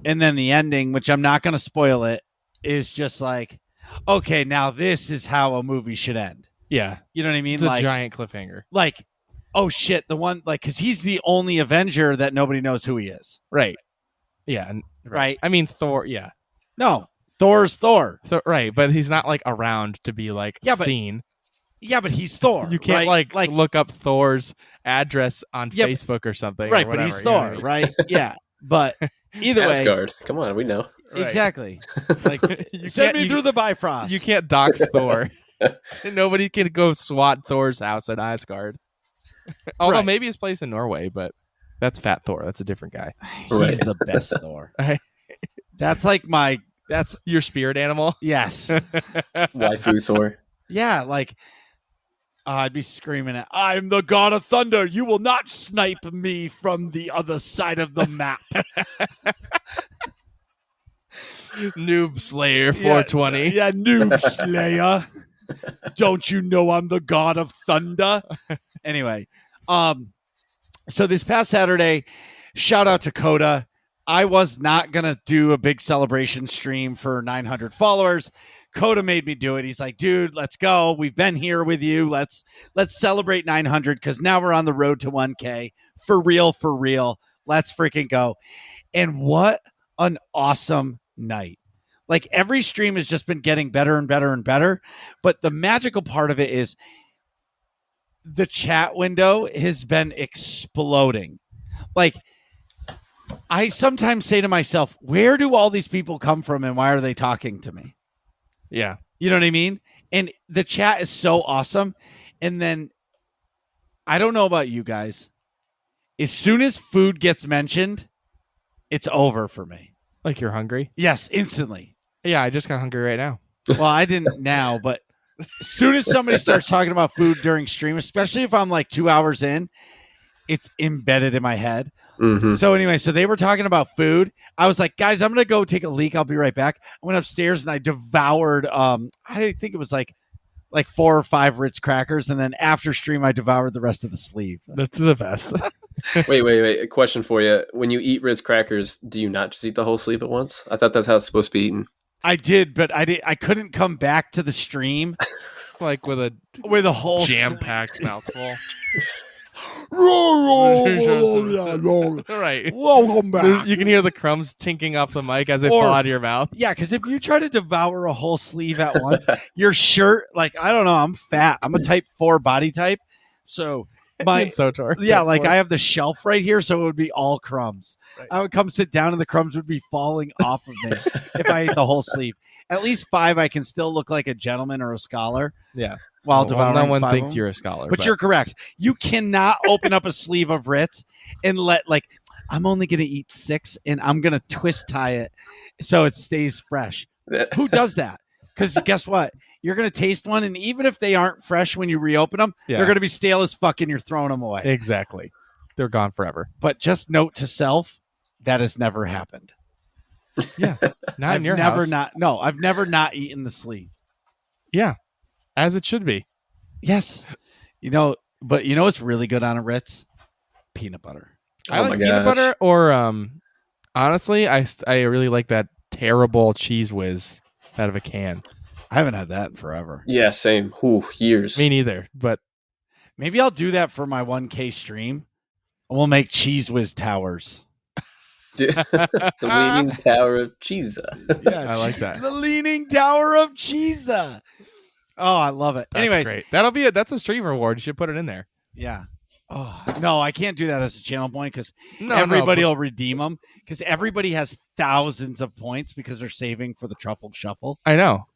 then the ending, which I'm not going to spoil it, is just like, okay, now this is how a movie should end. Yeah. You know what I mean? It's like, a giant cliffhanger. Like, oh shit, the one, like, because he's the only Avenger that nobody knows who he is. Right. Yeah. Right. I mean, Thor, yeah. No, Thor's Thor. Right, but he's not like around to be like seen. Yeah, but he's Thor. You can't right? like look up Thor's address on Facebook or something. Right, or whatever, but he's Thor, you know what I mean? right? Yeah. But either way. Asgard. Come on, we know. Right. Exactly. Like you send me through the Bifrost. You can't dox Thor. Nobody can go SWAT Thor's house at Asgard. Although maybe his place in Norway, but that's Fat Thor. That's a different guy. He's the best Thor. That's like that's your spirit animal. Yes. Waifu Thor. Yeah, like I'd be screaming at, I'm the god of thunder. You will not snipe me from the other side of the map. Noob Slayer 420. Yeah, Noob Slayer. Don't you know I'm the god of thunder? Anyway, so this past Saturday, shout out to Coda. I was not going to do a big celebration stream for 900 followers. Coda made me do it. He's like, dude, let's go. We've been here with you. Let's celebrate 900 because now we're on the road to 1K. For real, for real. Let's freaking go. And what an awesome night. Like every stream has just been getting better and better and better. But the magical part of it is the chat window has been exploding. Like, I sometimes say to myself, where do all these people come from and why are they talking to me? Yeah. You know what I mean? And the chat is so awesome. And then I don't know about you guys. As soon as food gets mentioned, it's over for me. Like you're hungry? Yes, instantly. Yeah, I just got hungry right now. Well, I didn't now, but as soon as somebody starts talking about food during stream, especially if I'm like 2 hours in, it's embedded in my head. Mm-hmm. So anyway, so they were talking about food. I was like, guys, I'm going to go take a leak. I'll be right back. I went upstairs and I devoured, I think it was like 4 or 5 Ritz crackers. And then after stream, I devoured the rest of the sleeve. That's the best. Wait. A question for you. When you eat Ritz crackers, do you not just eat the whole sleeve at once? I thought that's how it's supposed to be eaten. I did, but I couldn't come back to the stream Like with a whole jam-packed mouthful. Right. Welcome back. You can hear the crumbs tinking off the mic as they fall out of your mouth. Yeah, because if you try to devour a whole sleeve at once, your shirt, like, I don't know, I'm fat. I'm a type 4 body type. So yeah, like I have the shelf right here, so it would be all crumbs. Right. I would come sit down and the crumbs would be falling off of me if I ate the whole sleeve. At least 5, I can still look like a gentleman or a scholar. Yeah. While well, no one 5 thinks you're a scholar. But you're correct. You cannot open up a sleeve of Ritz and I'm only going to eat 6 and I'm going to twist tie it so it stays fresh. Who does that? Because guess what? You're going to taste one, and even if they aren't fresh when you reopen them, they're going to be stale as fuck and you're throwing them away. Exactly. They're gone forever. But just note to self, that has never happened. Yeah. Not in your house. I've never not eaten the sleeve. Yeah. As it should be. Yes. But what's really good on a Ritz? Peanut butter. I like peanut butter or honestly, I really like that terrible Cheese Whiz out of a can. I haven't had that in forever. Yeah, same. Years. Me neither, but maybe I'll do that for my 1K stream. And we'll make Cheese Whiz towers. The Leaning Tower of Cheese. Yeah, I like that. The Leaning Tower of Cheese. Oh, I love it. That's anyways, great. That's a stream reward. You should put it in there. Yeah. Oh, no, I can't do that as a channel point because everybody will redeem them because everybody has thousands of points because they're saving for the truffle shuffle. I know.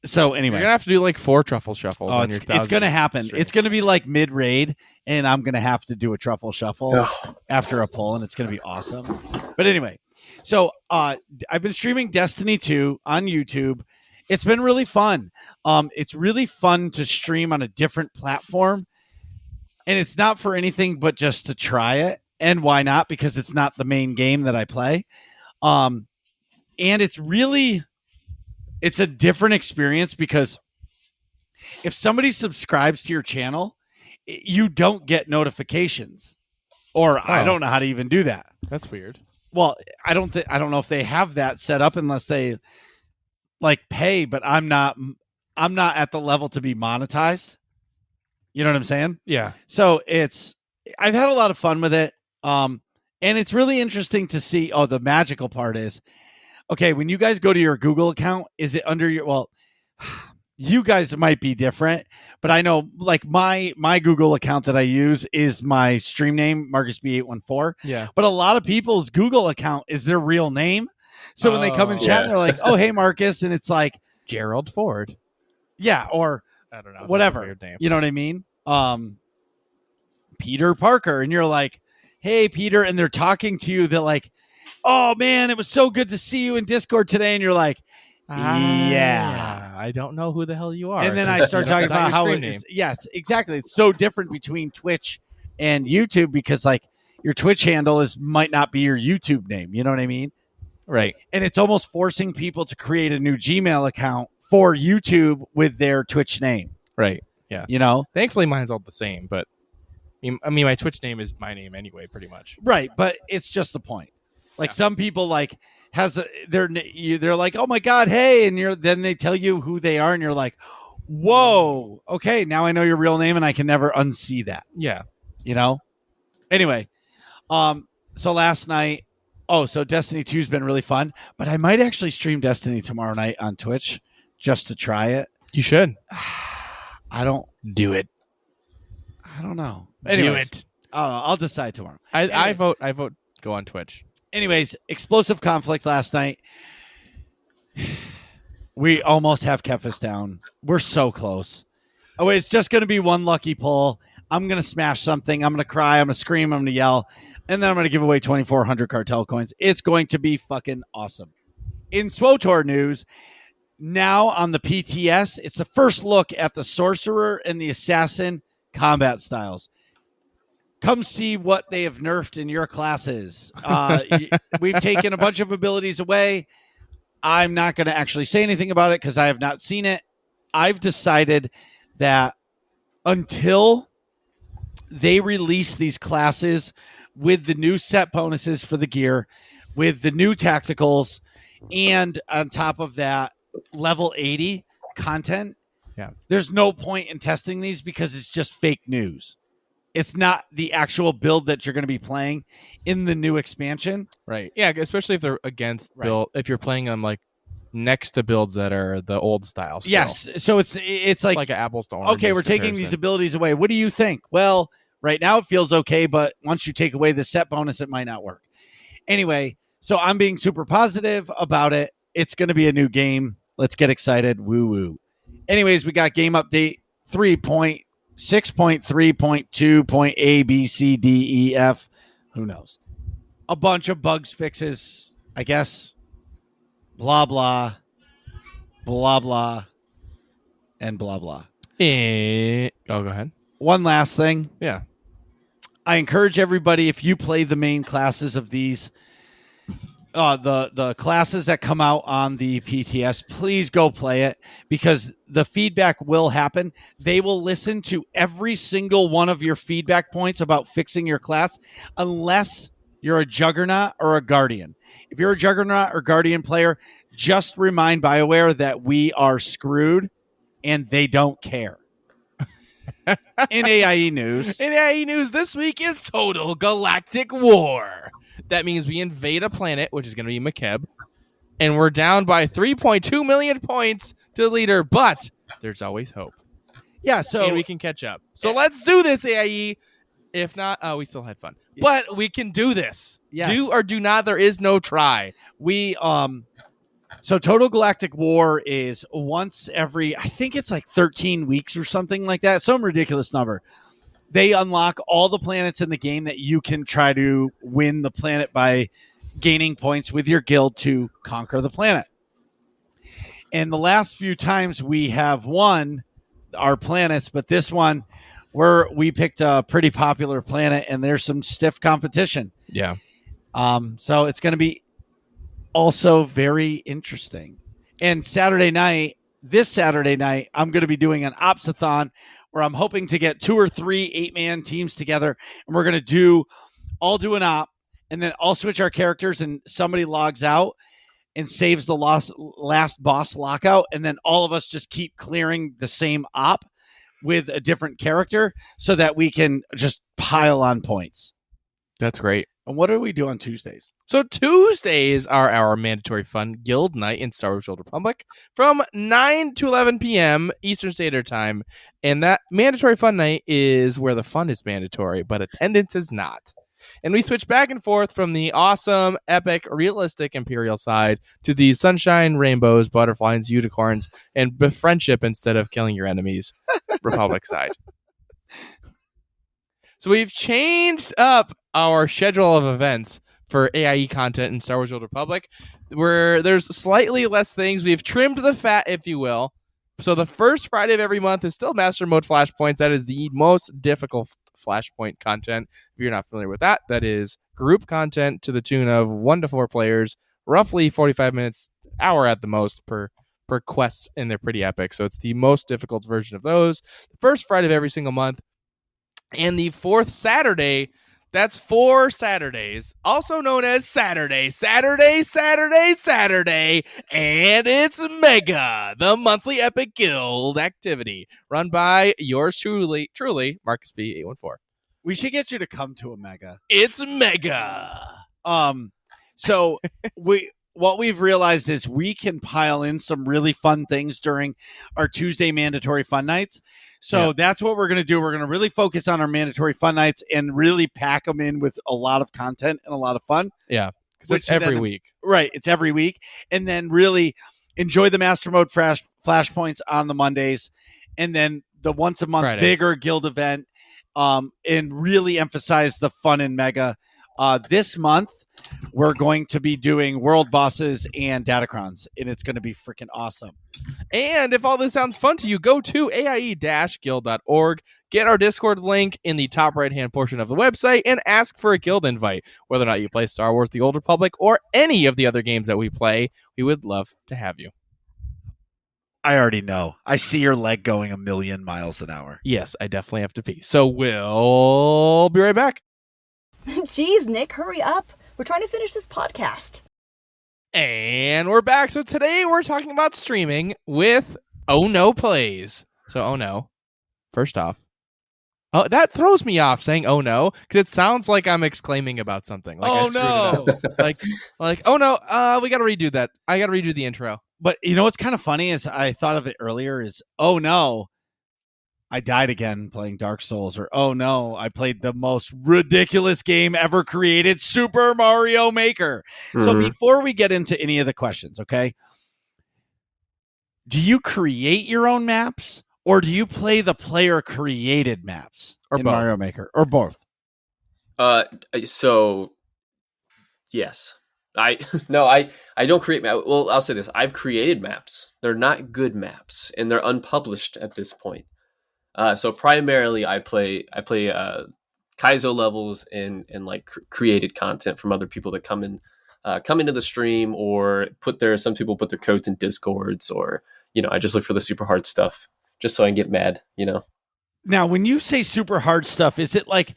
So anyway, you're gonna have to do like 4 truffle shuffles. Oh, it's gonna happen. Stream. It's gonna be like mid raid, and I'm gonna have to do a truffle shuffle after a pull, and it's gonna be awesome. But anyway, so I've been streaming Destiny 2 on YouTube. It's been really fun. It's really fun to stream on a different platform, and it's not for anything but just to try it. And why not? Because it's not the main game that I play. And it's a different experience because if somebody subscribes to your channel, you don't get notifications, or I don't know how to even do that. That's weird. Well, I don't know if they have that set up unless they pay, but I'm not at the level to be monetized. You know what I'm saying? Yeah. So I've had a lot of fun with it. And it's really interesting to see. Oh, the magical part is, okay, when you guys go to your Google account, is it under you guys might be different, but I know my Google account that I use is my stream name, MarcusB814. Yeah. But a lot of people's Google account is their real name. So when they come in chat, they're like, oh, hey, Marcus. And it's like Gerald Ford. Yeah. Or I don't know. Whatever. You know what I mean? Peter Parker. And you're like, hey, Peter. And they're talking to you. They're like, oh man, it was so good to see you in Discord today. And you're like, yeah, I don't know who the hell you are. And then I start talking about how yes, exactly. It's so different between Twitch and YouTube because your Twitch handle might not be your YouTube name. You know what I mean? Right. And it's almost forcing people to create a new Gmail account for YouTube with their Twitch name. Right. Yeah. You know? Thankfully, mine's all the same, but I mean, my Twitch name is my name anyway, pretty much. Right, but it's just the point. Like some people like they're like, oh my god, hey, and then they tell you who they are, and you're like, whoa, okay, now I know your real name, and I can never unsee that. Yeah. You know. Anyway, so last night, so Destiny 2's been really fun, but I might actually stream Destiny tomorrow night on Twitch just to try it. You should. I don't do it. I don't know. Do it. I don't know. I'll decide tomorrow. I vote. Go on Twitch. Anyways, explosive conflict last night. We almost have kept us down. We're so close. Oh, it's just going to be one lucky pull. I'm going to smash something. I'm going to cry. I'm going to scream. I'm going to yell. And then I'm going to give away 2,400 cartel coins. It's going to be fucking awesome. In SWTOR news, now on the PTS, it's the first look at the Sorcerer and the Assassin combat styles. Come see what they have nerfed in your classes. We've taken a bunch of abilities away. I'm not going to actually say anything about it because I have not seen it. I've decided that until they release these classes with the new set bonuses for the gear, with the new tacticals, and on top of that, level 80 content, there's no point in testing these because it's just fake news. It's not the actual build that you're going to be playing in the new expansion. Right. Yeah, especially if they're against build, if you're playing them like next to builds that are the old style. Still. Yes. So it's like an apples to oranges. Okay, we're taking these abilities away. What do you think? Well, right now it feels okay, but once you take away the set bonus, it might not work. Anyway, so I'm being super positive about it. It's going to be a new game. Let's get excited. Woo woo. Anyways, we got game update 3.6.3.2.A, B, C, D, E, F. Who knows? A bunch of bugs fixes, I guess. Blah, blah. Blah, blah. And blah, blah. Go ahead. One last thing. Yeah. I encourage everybody, if you play the main classes of these, the classes that come out on the PTS, please go play it because the feedback will happen. They will listen to every single one of your feedback points about fixing your class unless you're a Juggernaut or a Guardian. If you're a Juggernaut or Guardian player, just remind BioWare that we are screwed and they don't care. In AIE news. In AIE news this week is Total Galactic War. That means we invade a planet, which is going to be Makeb, and we're down by 3.2 million points to the leader, but there's always hope. Yeah, so and we can catch up. So let's do this, AIE. If not, we still had fun. Yeah. But we can do this. Yes. Do or do not, there is no try. We so Total Galactic War is once every, I think it's like 13 weeks or something like that. Some ridiculous number. They unlock all the planets in the game that you can try to win the planet by gaining points with your guild to conquer the planet. And the last few times we have won our planets, but this one we picked a pretty popular planet and there's some stiff competition. Yeah. So it's going to be also very interesting. And this Saturday night, I'm going to be doing an Opsathon where I'm hoping to get 2 or 3 8-man teams together, and we're going to do an op, and then I'll switch our characters, and somebody logs out and saves the last boss lockout, and then all of us just keep clearing the same op with a different character so that we can just pile on points. That's great. And what do we do on Tuesdays? So Tuesdays are our mandatory fun guild night in Star Wars: Old Republic from 9 to 11 p.m. Eastern Standard Time. And that mandatory fun night is where the fun is mandatory, but attendance is not. And we switch back and forth from the awesome, epic, realistic Imperial side to the sunshine, rainbows, butterflies, unicorns, and friendship instead of killing your enemies Republic side. So we've changed up our schedule of events for AIE content in Star Wars: Old Republic, where there's slightly less things. We've trimmed the fat, if you will. So the first Friday of every month is still Master Mode Flashpoints. That is the most difficult Flashpoint content. If you're not familiar with that, that is group content to the tune of 1 to 4 players, roughly 45 minutes, hour at the most per per quest, and they're pretty epic. So it's the most difficult version of those. The first Friday of every single month, and the fourth Saturday. That's 4 Saturdays, also known as Saturday, and it's Mega, the monthly epic guild activity run by yours truly, Marcus B814. We should get you to come to a Mega. It's Mega. So what we've realized is we can pile in some really fun things during our Tuesday mandatory fun nights. So that's what we're going to do. We're going to really focus on our mandatory fun nights and really pack them in with a lot of content and a lot of fun. Yeah, because it's every week. Right, it's every week. And then really enjoy the Master Mode flashpoints on the Mondays. And then the once a month Fridays. Bigger guild event, and really emphasize the fun in Mega. This month, we're going to be doing world bosses and datacrons, and it's going to be freaking awesome. And if all this sounds fun to you, go to aie-guild.org, get our Discord link in the top right-hand portion of the website, and ask for a guild invite. Whether or not you play Star Wars The Old Republic or any of the other games that we play, we would love to have you. I already know. I see your leg going 1,000,000 miles an hour. Yes, I definitely have to pee. So we'll be right back. Jeez, Nick, hurry up. We're trying to finish this podcast. And we're back. So today we're talking about streaming with Oh No Plays. So Oh No, first off. Oh, that throws me off saying "oh no" because it sounds like I'm exclaiming about something. Like Oh no! like oh no, we got to redo that. I got to redo the intro. But you know what's kind of funny is I thought of it earlier is, oh no, I died again playing Dark Souls, or oh no, I played the most ridiculous game ever created, Super Mario Maker. Mm-hmm. So before we get into any of the questions, okay, do you create your own maps or do you play the player created maps Or in both? Mario Maker, or both? So yes. I don't create maps. Well, I'll say this. I've created maps. They're not good maps, and they're unpublished at this point. So primarily I play Kaizo levels and like created content from other people that come into the stream, or some people put their codes in Discords, or I just look for the super hard stuff just so I can get mad, Now, when you say super hard stuff, is it like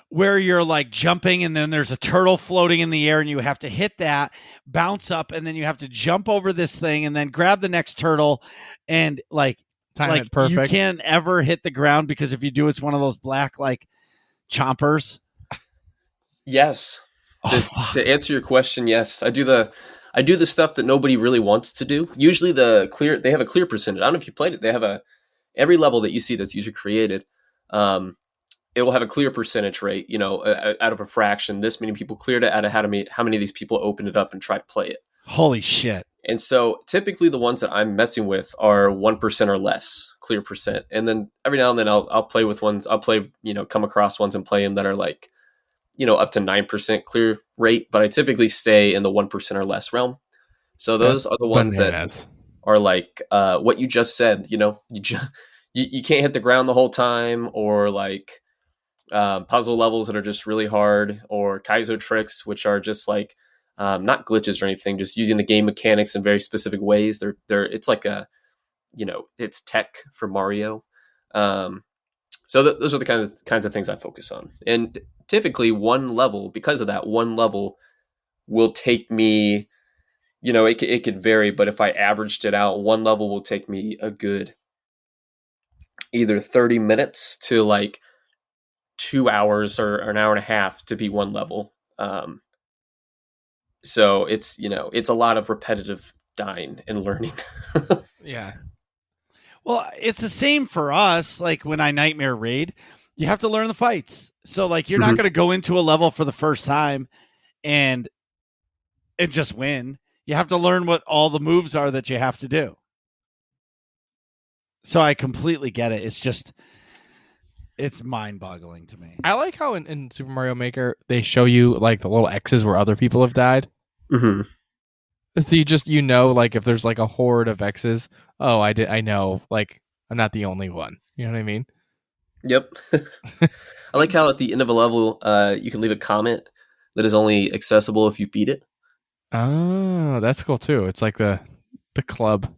where you're like jumping and then there's a turtle floating in the air and you have to hit that, bounce up, and then you have to jump over this thing and then grab the next turtle and Time it perfect. You can't ever hit the ground because if you do, it's one of those black like chompers? Yes. To answer your question, yes. I do the stuff that nobody really wants to do. Usually they have a clear percentage. I don't know if you played it. They have every level that you see that's user created, it will have a clear percentage rate, out of a fraction. This many people cleared it, out of how many of these people opened it up and tried to play it. Holy shit. And so typically the ones that I'm messing with are 1% or less clear percent. And then every now and then I'll play with ones. I'll play, come across ones and play them that are like, up to 9% clear rate. But I typically stay in the 1% or less realm. So those are the ones that are like what you just said. You can't hit the ground the whole time, or like puzzle levels that are just really hard, or Kaizo tricks, which are just like not glitches or anything, just using the game mechanics in very specific ways. It's like it's tech for Mario. So those are the kinds of things I focus on. And typically one level, because of that, one level will take me, it could vary, but if I averaged it out, one level will take me a good either 30 minutes to like 2 hours or an hour and a half to be one level. So it's a lot of repetitive dying and learning. Yeah. Well, it's the same for us. Like when I nightmare raid, you have to learn the fights. So like you're not going to go into a level for the first time and just win. You have to learn what all the moves are that you have to do. So I completely get it. It's mind-boggling to me. I like how in Super Mario Maker they show you like the little X's where other people have died. Mm-hmm. So you like if there's like a horde of X's, I know, like I'm not the only one. You know what I mean? Yep. I like how at the end of a level, you can leave a comment that is only accessible if you beat it. Oh, that's cool too. It's like the club.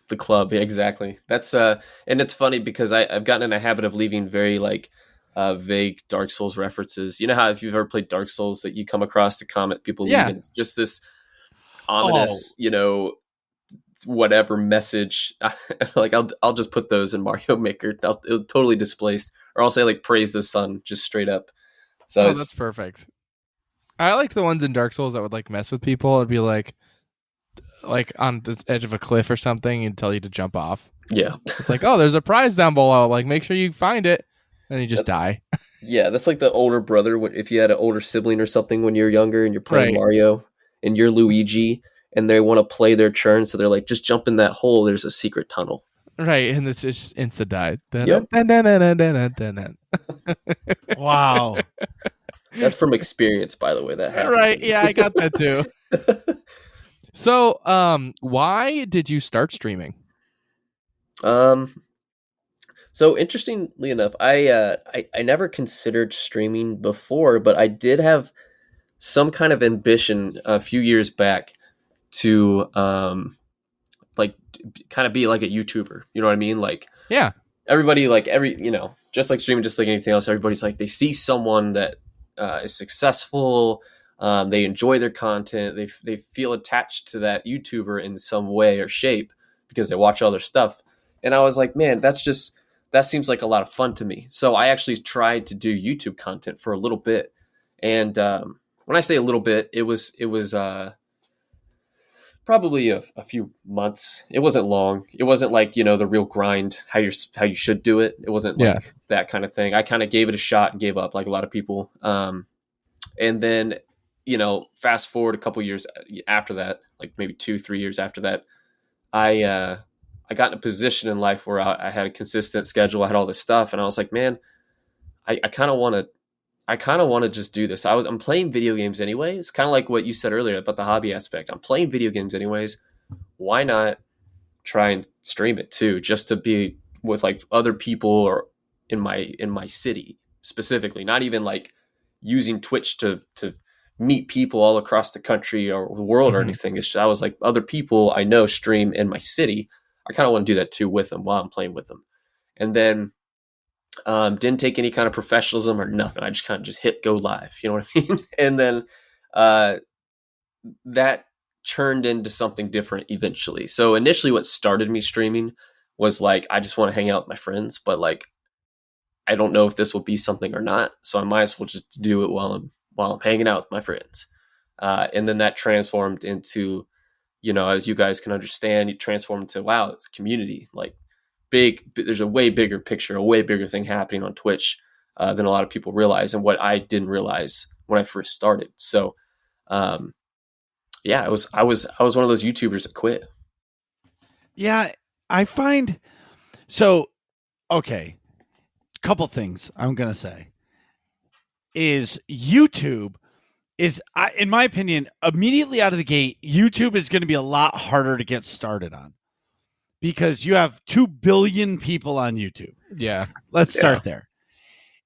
The club, yeah, exactly. That's and it's funny because I've gotten in a habit of leaving very like vague Dark Souls references. You know how if you've ever played Dark Souls that you come across the comment people leave Yeah. and it's just this Oh. ominous, whatever message. Like I'll just put those in Mario Maker. It'll totally displaced, or I'll say like praise the sun, just straight up. So that's perfect. I like the ones in Dark Souls that would like mess with people. It'd be like on the edge of a cliff or something and tell you to jump off. yeah, It's like, oh, there's a prize down below. Like, make sure you find it, and you just die. yeah. That's like the older brother. If you had an older sibling or something when you're younger and you're playing Right. Mario and you're Luigi and they want to play their turn, so they're like, just jump in that hole. There's a secret tunnel. Right, and it's just insta die. Yep. Wow. That's from experience, by the way. That happened. Right, yeah, I got that too. So, why did you start streaming? So interestingly enough, I never considered streaming before, but I did have some kind of ambition a few years back to like kind of be like a YouTuber. You know what I mean? Like Yeah, everybody, like just like streaming, just like anything else, everybody's like they see someone that is successful. They enjoy their content. They feel attached to that YouTuber in some way or shape because they watch all their stuff. And I was like, man, that seems like a lot of fun to me. So I actually tried to do YouTube content for a little bit. And when I say a little bit, it was probably a few months. It wasn't long. It wasn't like, the real grind, how you should do it. It wasn't like that kind of thing. I kind of gave it a shot and gave up like a lot of people. And then, fast forward a couple years after that, like maybe 2-3 years after that, I got in a position in life where I had a consistent schedule. I had all this stuff, and I was like, man, I kind of want to just do this. I'm playing video games anyways. Kind of like what you said earlier about the hobby aspect. I'm playing video games anyways. Why not try and stream it too, just to be with like other people or in my city specifically, not even like using Twitch to meet people all across the country or the world or anything. It's just, I was like, other people I know stream in my city. I kind of want to do that too with them while I'm playing with them. And then didn't take any kind of professionalism or nothing. I just kind of just hit go live. You know what I mean? And then that turned into something different eventually. So initially what started me streaming was like, I just want to hang out with my friends, but like, I don't know if this will be something or not. So I might as well just do it while I'm hanging out with my friends. And then that transformed into, as you guys can understand, it transformed into, wow, it's a community. Like there's a way bigger picture, a way bigger thing happening on Twitch than a lot of people realize, and what I didn't realize when I first started. So, I was one of those YouTubers that quit. Yeah, I find so. Okay, couple things I'm gonna say is YouTube is, in my opinion, immediately out of the gate, YouTube is going to be a lot harder to get started on because you have 2 billion people on YouTube. yeah. Let's start there.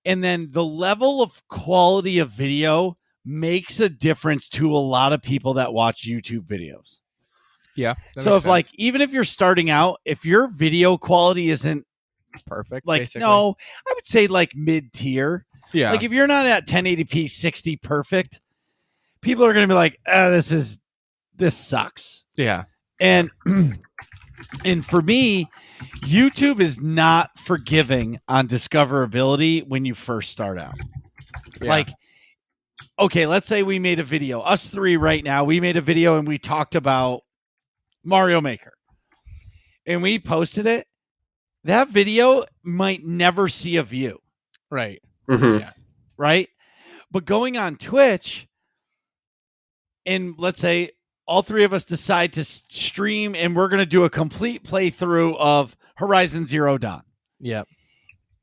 And then the level of quality of video makes a difference to a lot of people that watch YouTube videos. Yeah. So if like, even if you're starting out, if your video quality isn't perfect, like, basically. no, I would say like mid tier. Yeah. Like if you're not at 1080p 60 perfect, people are going to be like, this sucks. Yeah. And and for me, YouTube is not forgiving on discoverability when you first start out. Yeah. Like, okay, let's say we made a video, us three right now, we made a video and we talked about Mario Maker and we posted it. That video might never see a view. Right. Mm-hmm. Yeah. Right. But going on Twitch, and let's say all three of us decide to stream and we're going to do a complete playthrough of Horizon Zero Dawn. Yep.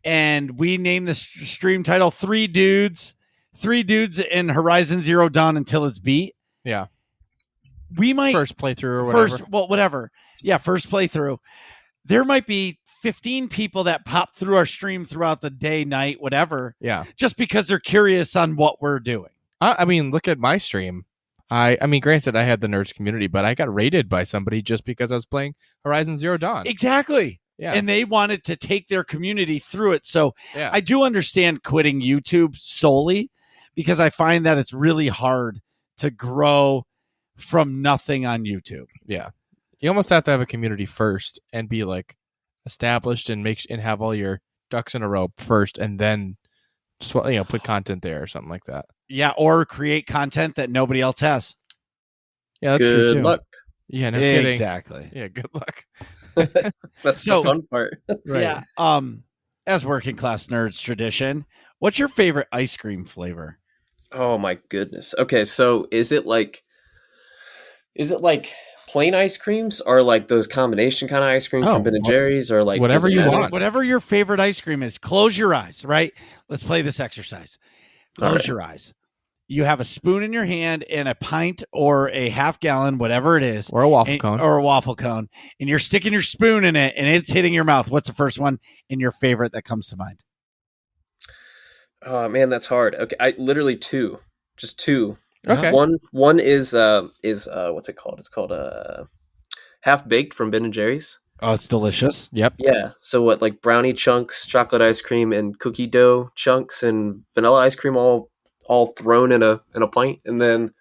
And we name the stream title Three Dudes in Horizon Zero Dawn until it's beat. Yeah. We might First playthrough or whatever. Whatever. Yeah, first playthrough. There might be 15 people that pop through our stream throughout the day, night, whatever. Yeah. Just because they're curious on what we're doing. I mean, look at my stream. I mean, granted, I had the nerds community, but I got raided by somebody just because I was playing Horizon Zero Dawn. Exactly. Yeah. And they wanted to take their community through it. So Yeah. I do understand quitting YouTube solely because I find that it's really hard to grow from nothing on YouTube. Yeah. You almost have to have a community first and be like established and and have all your ducks in a row first, and then put content there or something like that. Yeah, or create content that nobody else has. Yeah, that's true Good too. luck. Yeah, no kidding. Exactly. Yeah, good luck. That's So- the fun part. Right. Yeah. As working class nerds tradition, what's your favorite ice cream flavor? Oh my goodness. Okay, so is it like plain ice creams or like those combination kind of ice creams Oh, from Ben and Jerry's or like whatever does it you matter? want. Whatever your favorite ice cream is, close your eyes, right? Let's play this exercise. Close All right. your eyes. You have a spoon in your hand and a pint or a half gallon, whatever it is, Or a waffle and- cone. or a waffle cone, and you're sticking your spoon in it and it's hitting your mouth. What's the first one in your favorite that comes to mind? Oh man, that's hard. Okay, I literally just two. Okay. One is what's it called? It's called half baked from Ben and Jerry's. Oh, it's delicious. Yep. Yeah. So what, like brownie chunks, chocolate ice cream, and cookie dough chunks, and vanilla ice cream all thrown in a pint, and then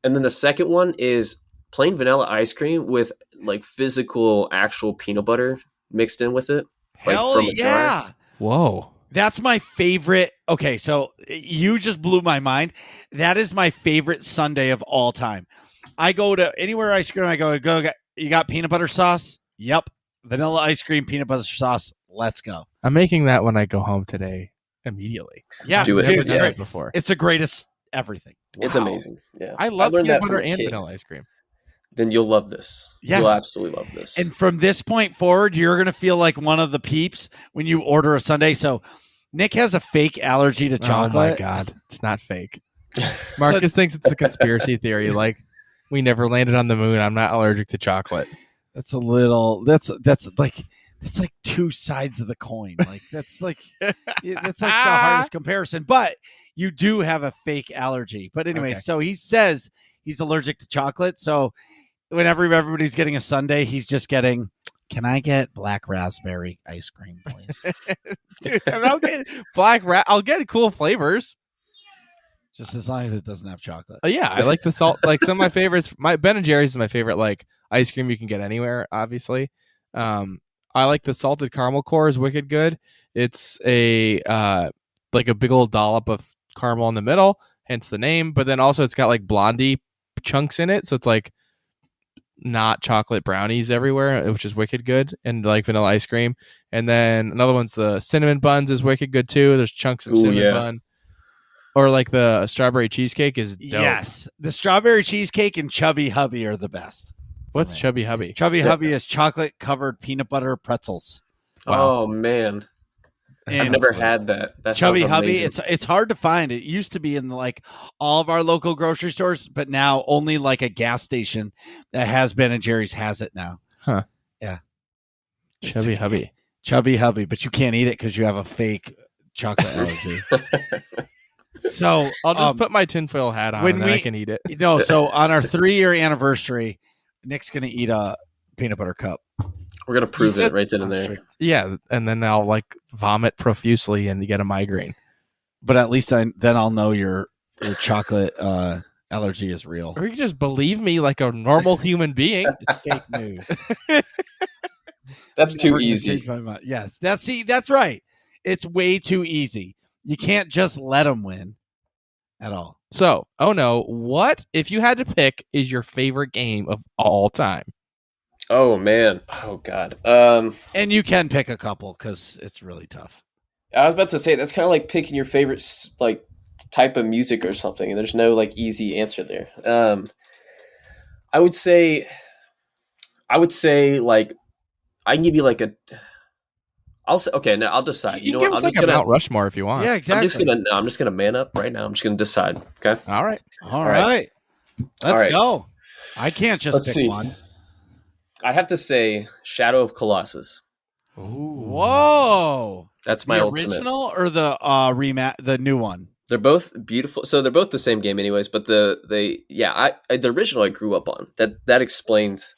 the second one is plain vanilla ice cream with like physical actual peanut butter mixed in with it. Like Hell from a jar. yeah. Whoa. That's my favorite. Okay, so you just blew my mind. That is my favorite sundae of all time. I go to anywhere ice cream. I go, you got peanut butter sauce? Yep. Vanilla ice cream, peanut butter sauce. Let's go. I'm making that when I go home today immediately. Yeah, Do it. Never dude, done Yeah. it before. it's the greatest everything. It's Wow. amazing. Yeah. I love learned peanut that butter from a and kid. vanilla ice cream. Then you'll love this. Yes. You'll absolutely love this. And from this point forward, you're going to feel like one of the peeps when you order a sundae. So Nick has a fake allergy to chocolate. Oh my god, it's not fake. Marcus thinks it's a conspiracy theory. Like we never landed on the moon. I'm not allergic to chocolate. That's a little. That's like two sides of the coin. Like that's like the hardest comparison. But you do have a fake allergy. But anyway, Okay. so he says he's allergic to chocolate. So whenever everybody's getting a sundae, he's just getting. Can I get black raspberry ice cream, please? Dude, I'll get I'll get cool flavors. Just as long as it doesn't have chocolate. Oh yeah, I like the salt. Like some of my favorites. My Ben and Jerry's is my favorite. Like ice cream you can get anywhere. Obviously, I like the salted caramel core is wicked good. It's a like a big old dollop of caramel in the middle, hence the name. But then also it's got like blondie chunks in it, so it's like not chocolate brownies everywhere, which is wicked good, and like vanilla ice cream. And then another one's the cinnamon buns is wicked good too. There's chunks of Ooh, cinnamon yeah. bun. Or like the strawberry cheesecake is dope. Yes, the strawberry cheesecake and Chubby Hubby are the best. What's Man. Chubby Hubby? Chubby Hubby is chocolate covered peanut butter pretzels. Wow. Oh man, I've And never had that. That Chubby sounds Hubby, amazing. it's hard to find. It used to be in like all of our local grocery stores, but now only like a gas station that has Ben and Jerry's has it now. Huh. Yeah. Chubby Hubby. Chubby Hubby, but you can't eat it because you have a fake chocolate allergy. So I'll just put my tinfoil hat on when and then I we- can eat it. no. So on our 3-year anniversary, Nick's gonna eat a peanut butter cup. We're gonna prove said- it right then and Oh, there. sure. Yeah, and then I'll like vomit profusely and get a migraine. But at least then I'll know your chocolate allergy is real. Or you can just believe me like a normal human being. It's fake news. That's too Never gonna easy. change my mind. Yes, that's right. It's way too easy. You can't just let them win at all. So, oh no, what if you had to pick is your favorite game of all time? Oh man. Oh god. And you can pick a couple because it's really tough. I was about to say that's kind of like picking your favorite like type of music or something, and there's no like easy answer there. I would say like I can give you like a. I'll say okay. Now I'll decide. You know can give what? us like a Mount Rushmore if you want. Yeah, exactly. I'm just gonna man up right now. I'm just gonna decide. Okay. All right. All right. right. Let's All right. go. I can't just Let's pick see. one. I have to say Shadow of Colossus. Whoa. That's my The ultimate. original or the the new one? They're both beautiful. So they're both the same game, anyways. But the the original I grew up on. That explains.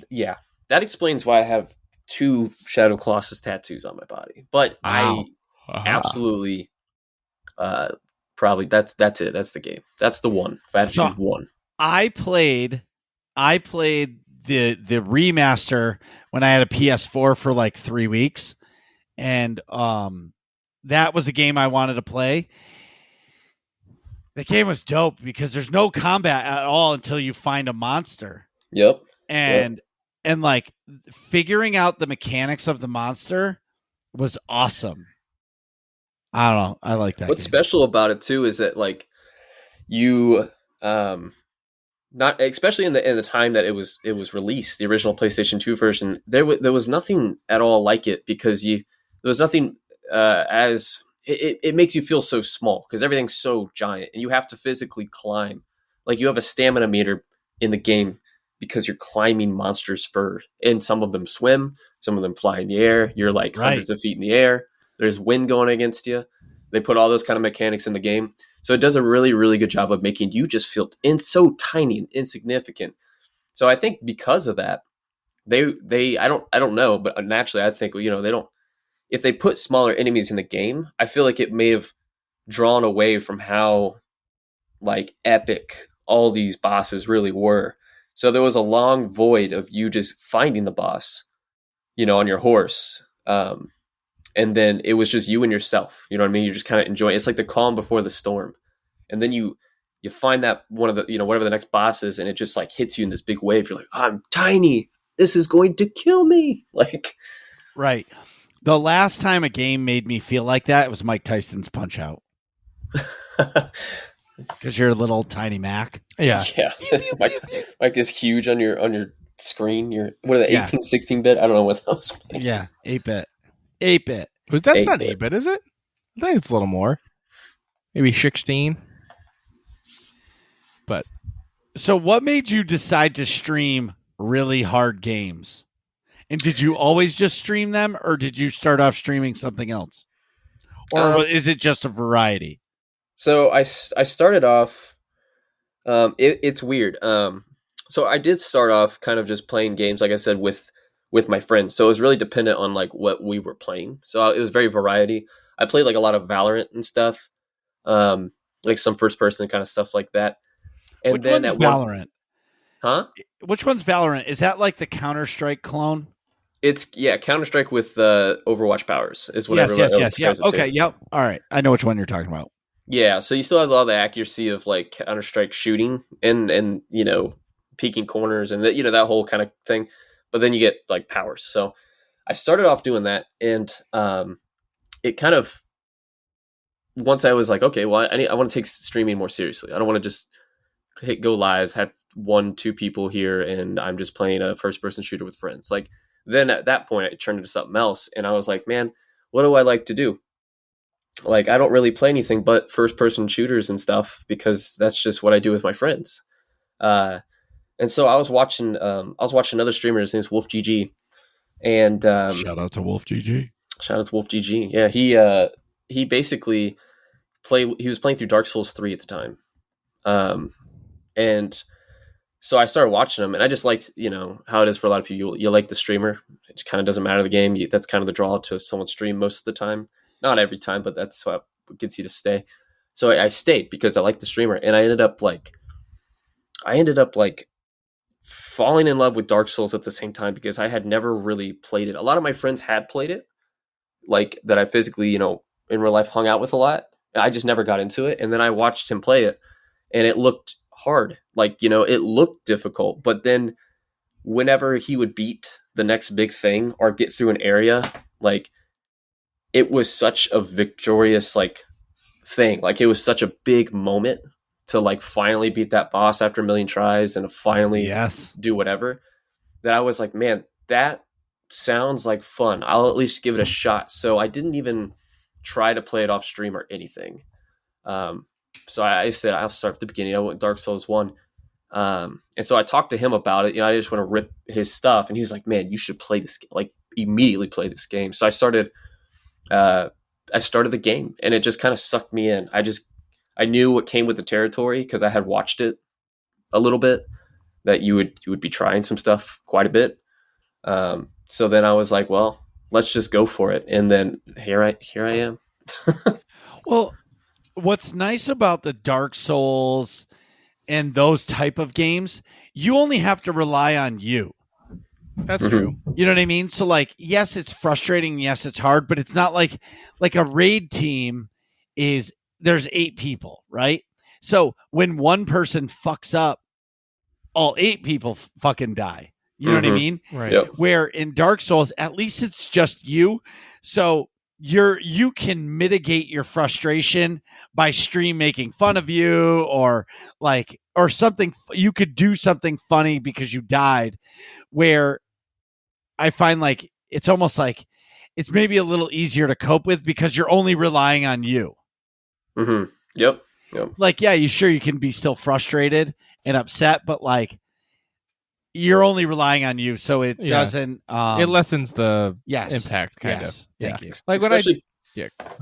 Yeah, that explains why I have two Shadow Colossus tattoos on my body. But Wow. I absolutely, probably that's it. That's the game. That's the one. If I had to So choose one. I played the remaster when I had a PS4 for like 3 weeks, and that was a game I wanted to play. The game was dope because there's no combat at all until you find a monster. Yep. And like figuring out the mechanics of the monster was awesome. I don't know. I like that. What's game. special about it too is that like you not especially in the time that it was released, the original PlayStation 2 version, there was nothing at all like it because there was nothing as it makes you feel so small because everything's so giant and you have to physically climb. Like you have a stamina meter in the game because you're climbing monsters' fur, and some of them swim, some of them fly in the air. You're like hundreds of feet in the air. There's wind going against you. They put all those kind of mechanics in the game. So it does a really, really good job of making you just feel so tiny and insignificant. So I think because of that, I don't know, but naturally I think, they don't, if they put smaller enemies in the game, I feel like it may have drawn away from how like epic all these bosses really were. So there was a long void of you just finding the boss, on your horse. And then it was just you and yourself. You know what I mean? You're just kind of enjoying. It's like the calm before the storm. And then you find that one of the, whatever the next boss is, and it just like hits you in this big wave. You're like, I'm tiny. This is going to kill me. Like, right. The last time a game made me feel like that, it was Mike Tyson's Punch Out. Because you're a little tiny Mac. Yeah. Yeah. Mike is huge on your screen. What are the 18, 16-bit? I don't know what those. Yeah, 8-bit. 8-bit. That's 8-bit. not 8-bit, is it? I think it's a little more. Maybe 16. But so what made you decide to stream really hard games? And did you always just stream them, or did you start off streaming something else? Or is it just a variety? So I started off, it's weird. So I did start off kind of just playing games, like I said, with my friends. So it was really dependent on like what we were playing. So it was very variety. I played like a lot of Valorant and stuff, like some first person kind of stuff like that. And Which then one's Valorant? Huh? Which one's Valorant? Is that like the Counter-Strike clone? It's Counter-Strike with Overwatch powers is what everyone else yes. compares it to. Okay, yep. All right. I know which one you're talking about. Yeah, so you still have a lot of the accuracy of like Counter-Strike shooting and peeking corners and that whole kind of thing. But then you get like powers. So I started off doing that, and it kind of, once I was like, okay, well, I want to take streaming more seriously. I don't want to just hit go live, have 1-2 people here, and I'm just playing a first-person shooter with friends. Like, then at that point, it turned into something else, and I was like, man, what do I like to do? Like, I don't really play anything but first-person shooters and stuff because that's just what I do with my friends. And so I was watching another streamer. His name's Wolf GG, and shout out to Wolf GG. Shout out to Wolf GG. Yeah, he basically he was playing through Dark Souls 3 at the time, and so I started watching him, and I just liked how it is for a lot of people. You like the streamer. It kind of doesn't matter the game. That's kind of the draw to someone's stream most of the time. Not every time, but that's what gets you to stay. So I stayed because I liked the streamer, and I ended up falling in love with Dark Souls at the same time because I had never really played it. A lot of my friends had played it, like that I physically, in real life hung out with a lot. I just never got into it. And then I watched him play it, and it looked hard. Like, it looked difficult. But then whenever he would beat the next big thing or get through an area, like, it was such a victorious, like, thing. Like, it was such a big moment to, like, finally beat that boss after a million tries and finally do whatever, that I was like, man, that sounds like fun. I'll at least give it a shot. So I didn't even try to play it off stream or anything. So I said, I'll start at the beginning. I went Dark Souls 1. And so I talked to him about it. I just want to rip his stuff. And he was like, man, you should play this game. Like, immediately play this game. So I started I started the game, and it just kind of sucked me in. I knew what came with the territory because I had watched it a little bit, that you would be trying some stuff quite a bit. So then I was like, well, let's just go for it. And then here I am. Well, what's nice about the Dark Souls and those type of games, you only have to rely on you. That's true. You know what I mean? So like, yes, it's frustrating. Yes, it's hard, but it's not like a raid team is there's 8 people, right? So when one person fucks up, all 8 people fucking die. You know what I mean? Right. Yep. Where in Dark Souls, at least it's just you. So you can mitigate your frustration by stream making fun of you or something. You could do something funny because you died, where I find like it's almost like it's maybe a little easier to cope with because you're only relying on you. Mm-hmm. Yep. Like, yeah, you can be still frustrated and upset, but like you're only relying on you, so it doesn't. It lessens the yes, impact, kind of. Thank you. Like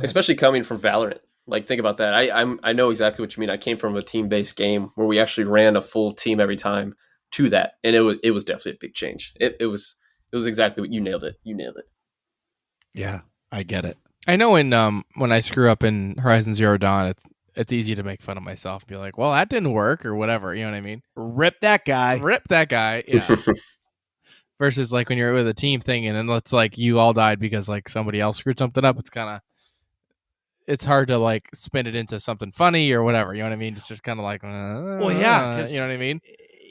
especially coming from Valorant. Like, think about that. I know exactly what you mean. I came from a team-based game where we actually ran a full team every time to that, and it was definitely a big change. It was exactly what you nailed it. You nailed it. Yeah, I get it. I know when I screw up in Horizon Zero Dawn, it's easy to make fun of myself and be like, well, that didn't work or whatever. You know what I mean? Rip that guy. Yeah. Versus like when you're with a team thing and then it's like you all died because like somebody else screwed something up. It's hard to like spin it into something funny or whatever. You know what I mean? It's just kind of like, well, yeah, you know what I mean?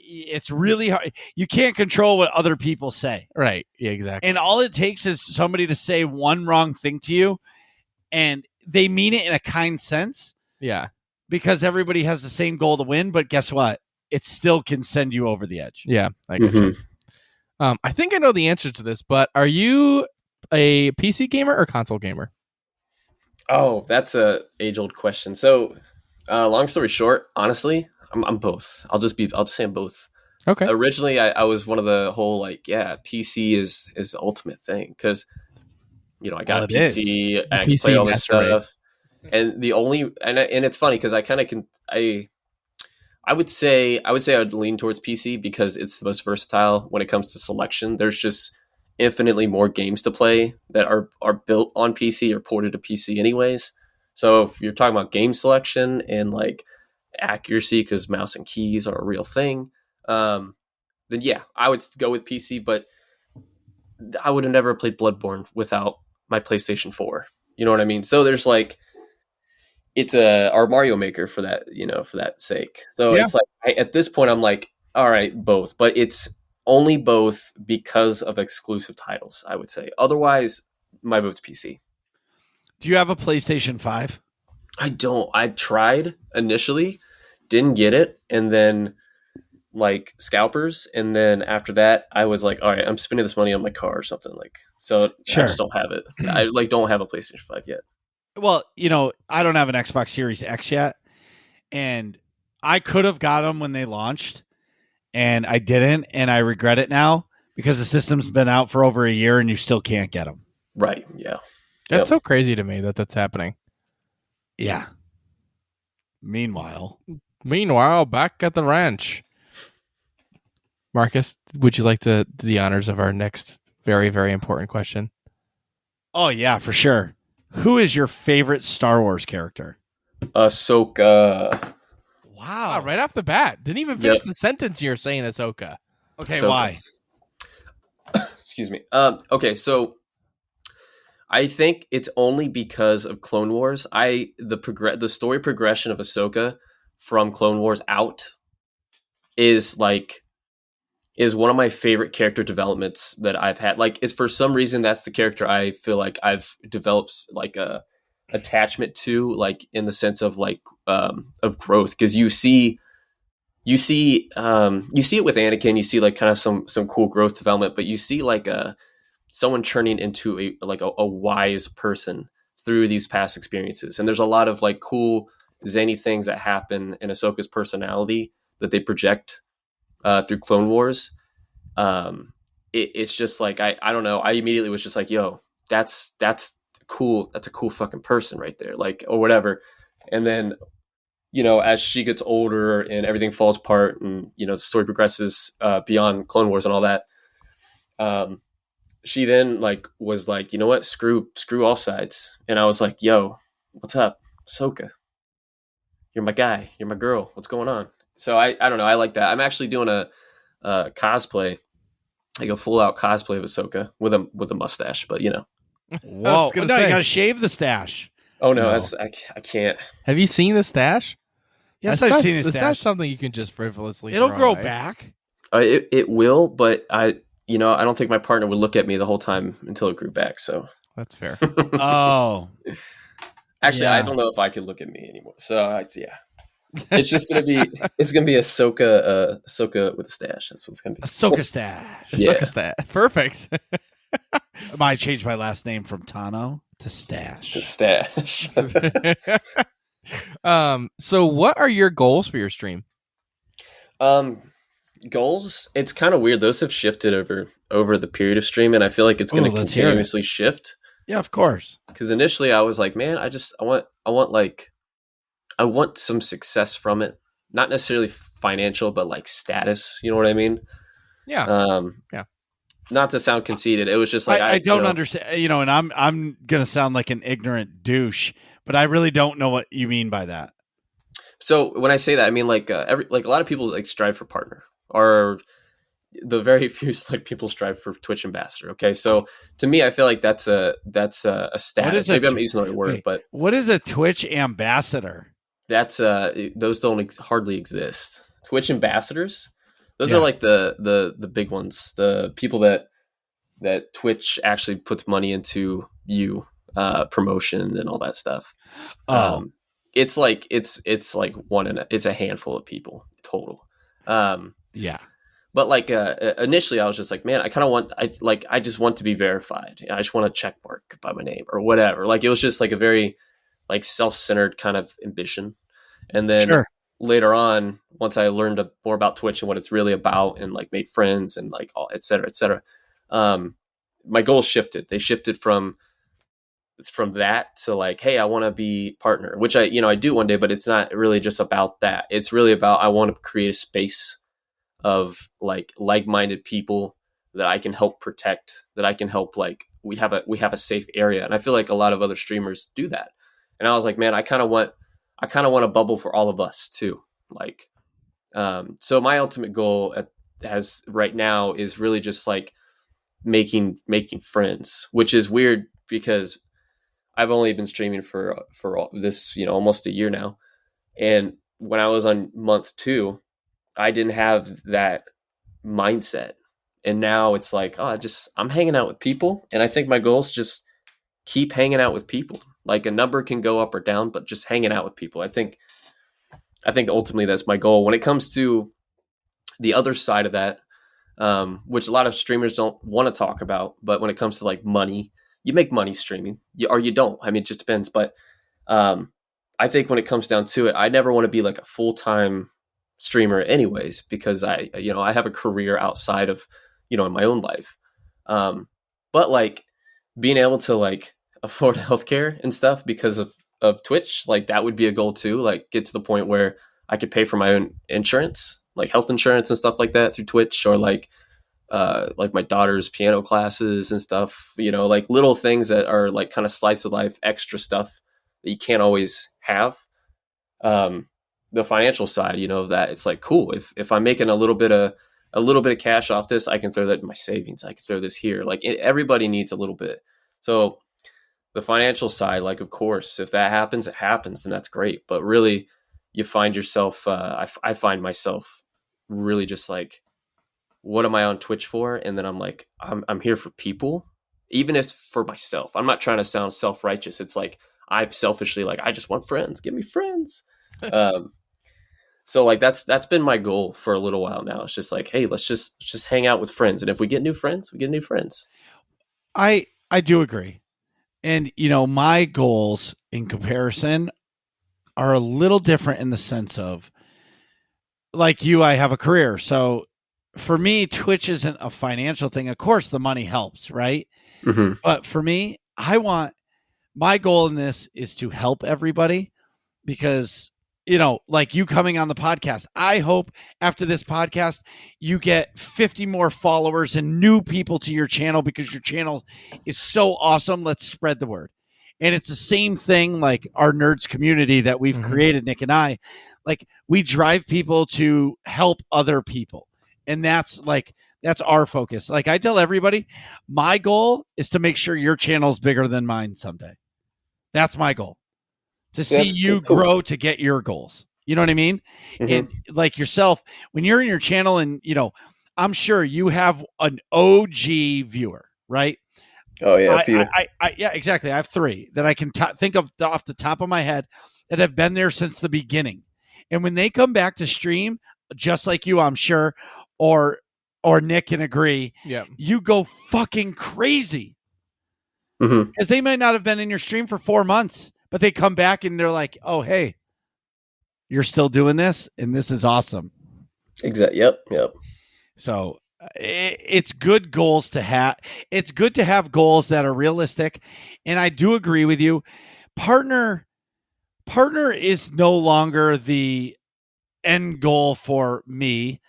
It's really hard. You can't control what other people say. Right. Yeah, exactly. And all it takes is somebody to say one wrong thing to you and they mean it in a kind sense. Yeah. Because everybody has the same goal to win, but guess what? It still can send you over the edge. Yeah, I get you. I think I know the answer to this, but are you a PC gamer or console gamer? Oh, that's a age-old question. So, long story short, honestly, I'm both. I'll just say I'm both. Okay. Originally, I was one of the whole like, PC is the ultimate thing because, I got a PC, and I can play all this stuff. And the only and it's funny because I kind of I would say I would lean towards PC because it's the most versatile when it comes to selection. There's just infinitely more games to play that are built on PC or ported to PC anyways. So if you're talking about game selection and like accuracy, because mouse and keys are a real thing, then yeah, I would go with PC. But I would have never played Bloodborne without my PlayStation 4. You know what I mean? So there's like. It's our Mario Maker for that, for that sake. So It's like at this point I'm like, all right, both, but it's only both because of exclusive titles, I would say. Otherwise, my vote's PC. Do you have a PlayStation 5? I don't. I tried initially, didn't get it, and then like scalpers, and then after that, I was like, all right, I'm spending this money on my car or something like. So sure. I just don't have it. I don't have a PlayStation 5 yet. Well, I don't have an Xbox Series X yet, and I could have got them when they launched, and I didn't, and I regret it now because the system's been out for over a year and you still can't get them. Right, yeah. That's so crazy to me that that's happening. Yeah. Meanwhile, back at the ranch. Marcus, would you like to do the honors of our next very, very important question? Oh, yeah, for sure. Who is your favorite Star Wars character? Ahsoka. Wow, right off the bat. Didn't even finish the sentence you're saying Ahsoka. Okay, Ahsoka. Why? Excuse me. Okay, so I think it's only because of Clone Wars. The story progression of Ahsoka from Clone Wars out is one of my favorite character developments that I've had. Like, it's for some reason that's the character I feel like I've developed like a attachment to, like in the sense of like of growth, because you see it with Anakin. You see like kind of some cool growth development, but you see like someone turning into a wise person through these past experiences. And there's a lot of like cool zany things that happen in Ahsoka's personality that they project through Clone Wars. It's just like I don't know. I immediately was just like, yo, that's that's a cool fucking person right there, like, or whatever. And then, as she gets older and everything falls apart, and the story progresses beyond Clone Wars and all that, she then like was like, you know what, screw all sides. And I was like, yo, what's up, Ahsoka? You're my guy. You're my girl. What's going on? So I don't know. I like that. I'm actually doing a cosplay, like a full out cosplay of Ahsoka with a mustache, but Whoa! was gonna No, say. you gotta shave the stash. oh no, No. I can't. Have you seen the stash? Yes, That's I've not- seen the That's not stash. something you can just frivolously. It'll throw grow away. back. It will, but I don't think my partner would look at me the whole time until it grew back. So That's fair. Oh, actually, Yeah. I don't know if I could look at me anymore. So yeah, it's just gonna be Ahsoka with a stash. That's what it's gonna be. Ahsoka stash. Yeah. Ahsoka stat. Perfect. I might change my last name from Tano to Stash. It's a stash. So what are your goals for your stream? Goals. It's kind of weird. Those have shifted over the period of stream, and I feel like it's going Ooh, to let's hear it. continuously shift. Yeah, of course. Because initially I was like, man, I want some success from it. Not necessarily financial, but like status. You know what I mean? Yeah. Yeah. Not to sound conceited, it was just like I don't understand. And I'm gonna sound like an ignorant douche, but I really don't know what you mean by that. So when I say that, I mean like a lot of people like strive for partner, or the very few like people strive for Twitch ambassador. Okay, so to me, I feel like that's a status. Maybe I'm using the right word, wait, but what is a Twitch ambassador? that's those don't hardly exist. Twitch ambassadors, those Yeah. are like the big ones, the people that Twitch actually puts money into promotion and all that stuff. It's like it's a handful of people total. Yeah. But like initially, I was just like, man, I just want to be verified. I just want a check mark by my name or whatever. Like it was just like a very like self-centered kind of ambition. And then Sure. later on, once I learned more about Twitch and what it's really about, and like made friends and like all et cetera, my goals shifted. They shifted from that to like, hey, I want to be partner, which I do one day, but it's not really just about that. It's really about, I want to create a space of like-minded people that I can help protect, that I can help, like we have a safe area. And I feel like a lot of other streamers do that. And I was like, man, I kind of want a bubble for all of us too. Like, so my ultimate goal as right now is really just like making friends, which is weird because I've only been streaming for this, almost a year now. And when I was on month 2, I didn't have that mindset. And now it's like, I'm hanging out with people. And I think my goal is just keep hanging out with people. Like a number can go up or down, but just hanging out with people. I think ultimately that's my goal. When it comes to the other side of that, which a lot of streamers don't want to talk about, but when it comes to like money, you make money streaming, or you don't. I mean, it just depends. But I think when it comes down to it, I never want to be like a full-time streamer anyways, because I have a career outside of, in my own life. But like being able to like afford healthcare and stuff because of Twitch, like that would be a goal too. Like get to the point where I could pay for my own insurance, like health insurance and stuff like that through Twitch, or like my daughter's piano classes and stuff, like little things that are like kind of slice of life, extra stuff that you can't always have. The financial side, that it's like, cool. If I'm making a little bit of cash off this, I can throw that in my savings. I can throw this here. Like everybody needs a little bit. So the financial side, like, of course, if that happens, it happens, and that's great. But really you find yourself, I find myself really just like, what am I on Twitch for? And then I'm like, I'm here for people, even if for myself. I'm not trying to sound self-righteous. It's like, I'm selfishly like, I just want friends. Give me friends. So like, that's been my goal for a little while now. It's just like, hey, let's just hang out with friends. And if we get new friends, we get new friends. I do agree. And, my goals in comparison are a little different in the sense of, like you, I have a career. So for me, Twitch isn't a financial thing. Of course, the money helps, right? Mm-hmm. But for me, I want my goal in this is to help everybody because, you know, like you coming on the podcast, I hope after this podcast, you get 50 more followers and new people to your channel because your channel is so awesome. Let's spread the word. And it's the same thing like our nerds community that we've created, Nick and I. Like we drive people to help other people. And that's our focus. Like I tell everybody, my goal is to make sure your channel's bigger than mine someday. That's my goal. To see you grow to get your goals. You know what I mean? And like yourself, when you're in your channel and, you know, I'm sure you have an OG viewer, right? Oh yeah, a few. Yeah, exactly. I have 3 that I can think of off the top of my head that have been there since the beginning. And when they come back to stream, just like you, I'm sure, or Nick can agree, you go fucking crazy. Because they might not have been in your stream for 4 months, but they come back and they're like, oh, hey, you're still doing this, and this is awesome. Exactly. Yep. So it's good goals to have. It's good to have goals that are realistic. And I do agree with you. Partner is no longer the end goal for me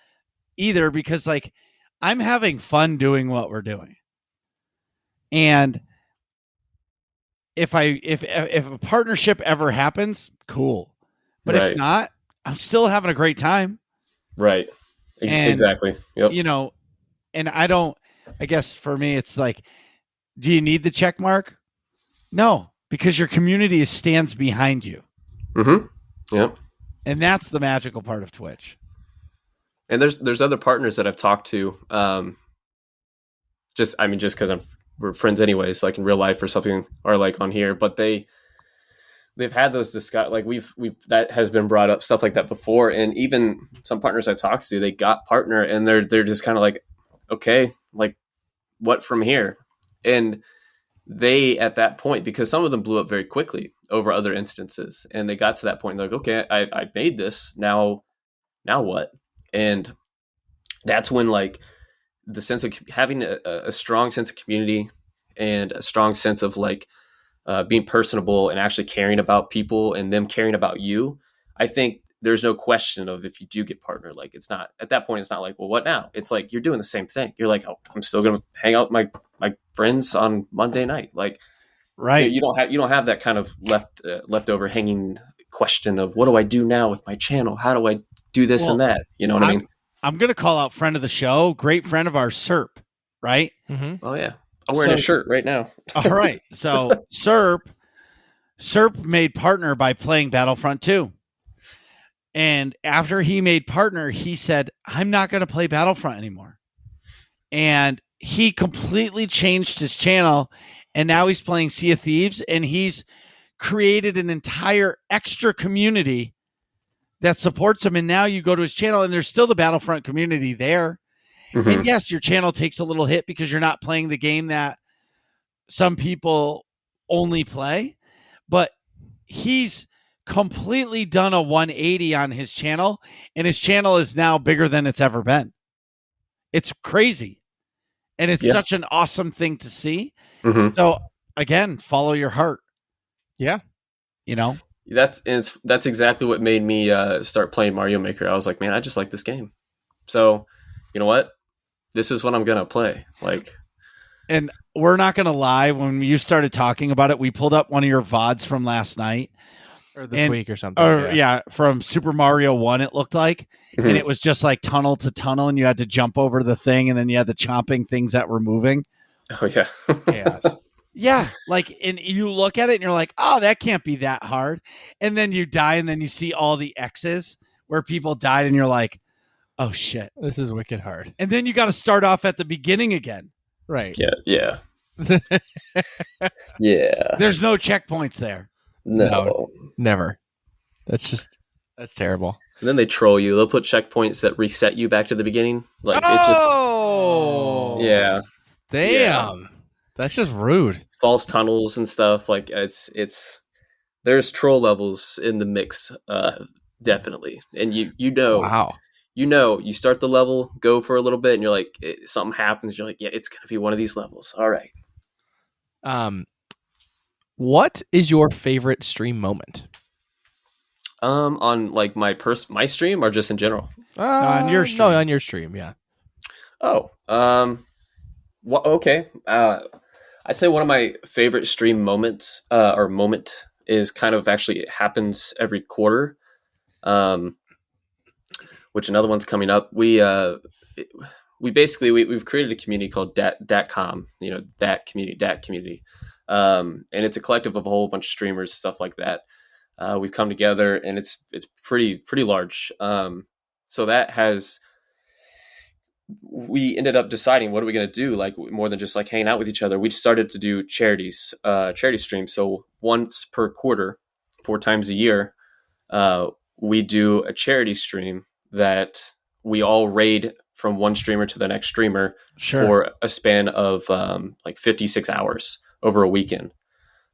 either, because like I'm having fun doing what we're doing. And if a partnership ever happens, cool. But if not, I'm still having a great time. Right. Exactly. Yep. You know, and I guess for me, it's like, do you need the check mark? No, because your community stands behind you. Yep. And that's the magical part of Twitch. And there's other partners that I've talked to, just because we're friends anyways, like in real life or something, or like on here, but they've had those discuss, like we've that has been brought up, stuff like that before. And even some partners I talked to, they got partner and they're just kind of like, okay, like what from here? And they, at that point, because some of them blew up very quickly over other instances, and they got to that point, like, okay, I made this, now what? And that's when like the sense of having a strong sense of community and a strong sense of like being personable and actually caring about people and them caring about you. I think there's no question of, if you do get partnered, like it's not at that point, it's not like, well, what now? It's like, you're doing the same thing. You're like, oh, I'm still going to hang out with my friends on Monday night. Like, right. You don't have that kind of leftover hanging question of, what do I do now with my channel? How do I do this and that? You know what I mean? I'm going to call out friend of the show, great friend of ours, Serp, right? Oh yeah. I'm wearing a shirt right now. All right. So Serp made partner by playing Battlefront 2. And after he made partner, he said, I'm not going to play Battlefront anymore. And he completely changed his channel. And now he's playing Sea of Thieves, and he's created an entire extra community that supports him. And now you go to his channel and there's still the Battlefront community there. And yes, your channel takes a little hit because you're not playing the game that some people only play, but he's completely done a 180 on his channel, and his channel is now bigger than it's ever been. It's crazy. And it's such an awesome thing to see. So again, follow your heart. Yeah. You know, that's exactly what made me start playing Mario Maker. I was like, man, I just like this game. So you know what? This is what I'm going to play. Like, and we're not going to lie. When you started talking about it, we pulled up one of your VODs from last night. Or this week or something. Or from Super Mario 1, it looked like. And it was just like tunnel to tunnel, and you had to jump over the thing, and then you had the chomping things that were moving. Oh, yeah. It's chaos. Yeah. Like, and you look at it, and you're like, oh, that can't be that hard. And then you die, and then you see all the X's where people died, and you're like, oh, shit. This is wicked hard. And then you got to start off at the beginning again. Right. Yeah. Yeah. There's no checkpoints there. No, never. That's terrible. And then they troll you. They'll put checkpoints that reset you back to the beginning. Like, oh, yeah. Damn. Yeah. That's just rude. False tunnels and stuff. Like, there's troll levels in the mix, definitely. And you know, wow. You start the level, go for a little bit, and you're like, something happens. You're like, yeah, it's gonna be one of these levels. All right. What is your favorite stream moment? On like my stream or just in general? on your stream. No, on your stream, yeah. Oh, okay. I'd say one of my favorite stream moments, or moment, is kind of actually it happens every quarter. Which another one's coming up. We've created a community called datcom, dat community, and it's a collective of a whole bunch of streamers, stuff like that. We've come together, and it's pretty large. So that has, we ended up deciding, what are we going to do? Like, more than just like hanging out with each other, we started to do charity streams. So once per quarter, 4 times a year, we do a charity stream that we all raid from one streamer to the next streamer for a span of like 56 hours over a weekend,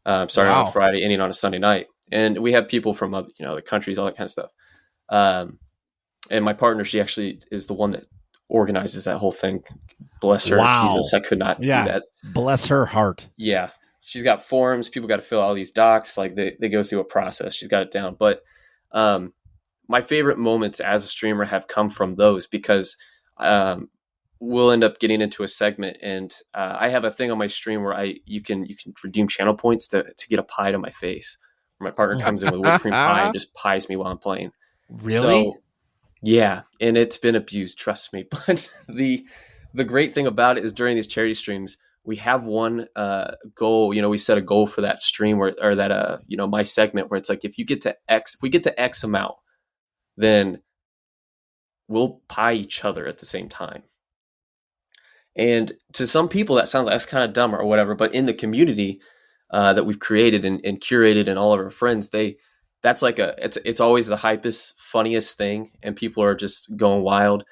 starting on a Friday, ending on a Sunday night. And we have people from other countries, all that kind of stuff. And my partner, she actually is the one that organizes that whole thing. Bless her. Wow. Jesus, I could not do that. Bless her heart. Yeah. She's got forms. People got to fill out all these docs. Like they go through a process. She's got it down. But my favorite moments as a streamer have come from those, because we'll end up getting into a segment, and I have a thing on my stream where you can redeem channel points to get a pie to my face. Where my partner comes in with whipped cream pie and just pies me while I'm playing. Really? So, yeah, and it's been abused, trust me. But the great thing about it is, during these charity streams, we have one goal. We set a goal for that stream or that my segment, where it's like, if we get to X amount, then we'll pie each other at the same time. And to some people that sounds like that's kind of dumb or whatever, but in the community that we've created and curated, and all of our friends, that's like it's always the hypest, funniest thing, and people are just going wild.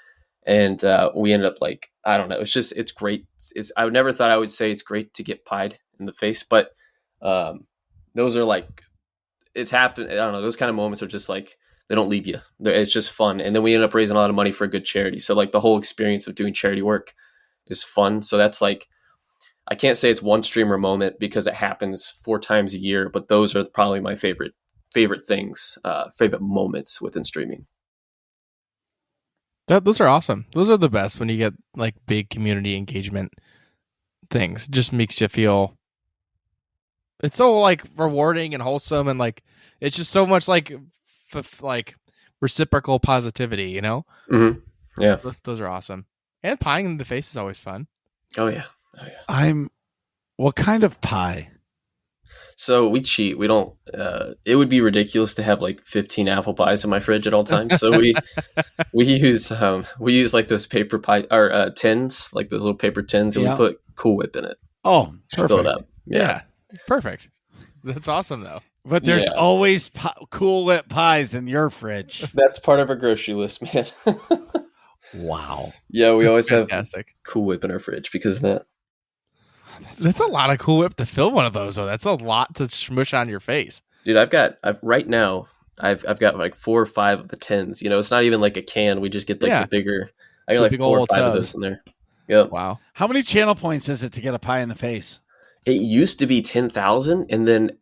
And we ended up, like, I don't know, it's great. I would never thought I would say it's great to get pied in the face, but those are like, it's happened. I don't know, those kind of moments are just like, they don't leave you. It's just fun. And then we end up raising a lot of money for a good charity. So like, the whole experience of doing charity work is fun. So that's like, I can't say it's one streamer moment, because it happens 4 times a year, but those are probably my favorite things, favorite moments within streaming. Those are awesome. Those are the best, when you get like big community engagement things. It just makes you feel, it's so like rewarding and wholesome, and like, it's just so much like reciprocal positivity, Mm-hmm. Yeah, those are awesome. And pieing in the face is always fun. Oh yeah. What kind of pie? So we cheat. We don't. It would be ridiculous to have like 15 apple pies in my fridge at all times. So we use like those paper pie or tins, like those little paper tins, and we put Cool Whip in it. Oh, perfect. Fill it up. Yeah, perfect. That's awesome, though. But there's always Cool Whip pies in your fridge. That's part of our grocery list, man. Wow. Yeah, we always have Cool Whip in our fridge because of that. That's a lot of Cool Whip to fill one of those, though. That's a lot to smush on your face. Dude, right now I've got like 4 or 5 of the tins. It's not even like a can. We just get like the bigger. I got like 4 or 5 of those in there. Yep. Wow. How many channel points is it to get a pie in the face? It used to be 10,000, and then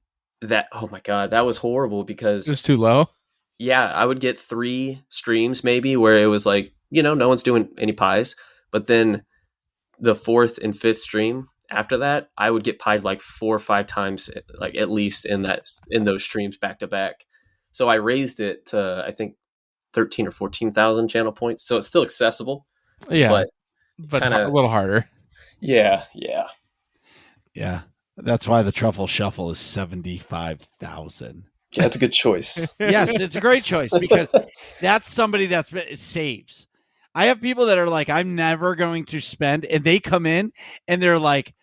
oh my God, that was horrible because it was too low. Yeah, I would get 3 streams maybe where it was like, no one's doing any pies, but then the 4th and 5th stream after that, I would get pied like 4 or 5 times, like at least in those streams back to back. So I raised it to, I think, 13 or 14,000 channel points. So it's still accessible. Yeah, but kinda, a little harder. Yeah. Yeah. That's why the truffle shuffle is 75,000. Yeah, that's a good choice. Yes, it's a great choice because that's somebody it saves. I have people that are like, I'm never going to spend, and they come in and they're like,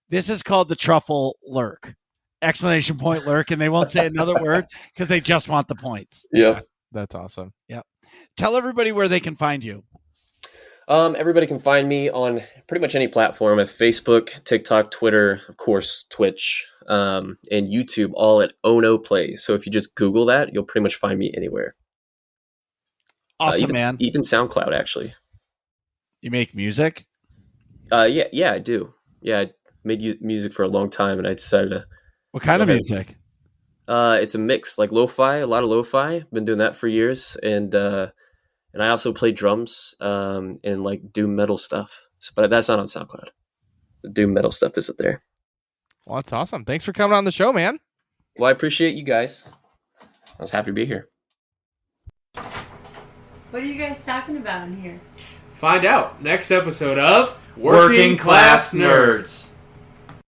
this is called the truffle lurk, ! Lurk, and they won't say another word because they just want the points. Yeah, that's awesome. Yep. Tell everybody where they can find you. Everybody can find me on pretty much any platform at Facebook, TikTok, Twitter, of course, Twitch, and YouTube, all at Ono Plays. So if you just Google that, you'll pretty much find me anywhere. Awesome, man. Even SoundCloud, actually. You make music? Yeah, I do. Yeah, I made music for a long time, and I decided to What kind Go of ahead. music? It's a mix, like lo-fi, a lot of lo-fi. Been doing that for years, and I also play drums and like doom metal stuff. But that's not on SoundCloud. The doom metal stuff isn't there. Well, that's awesome. Thanks for coming on the show, man. Well, I appreciate you guys. I was happy to be here. What are you guys talking about in here? Find out next episode of Working Class Nerds.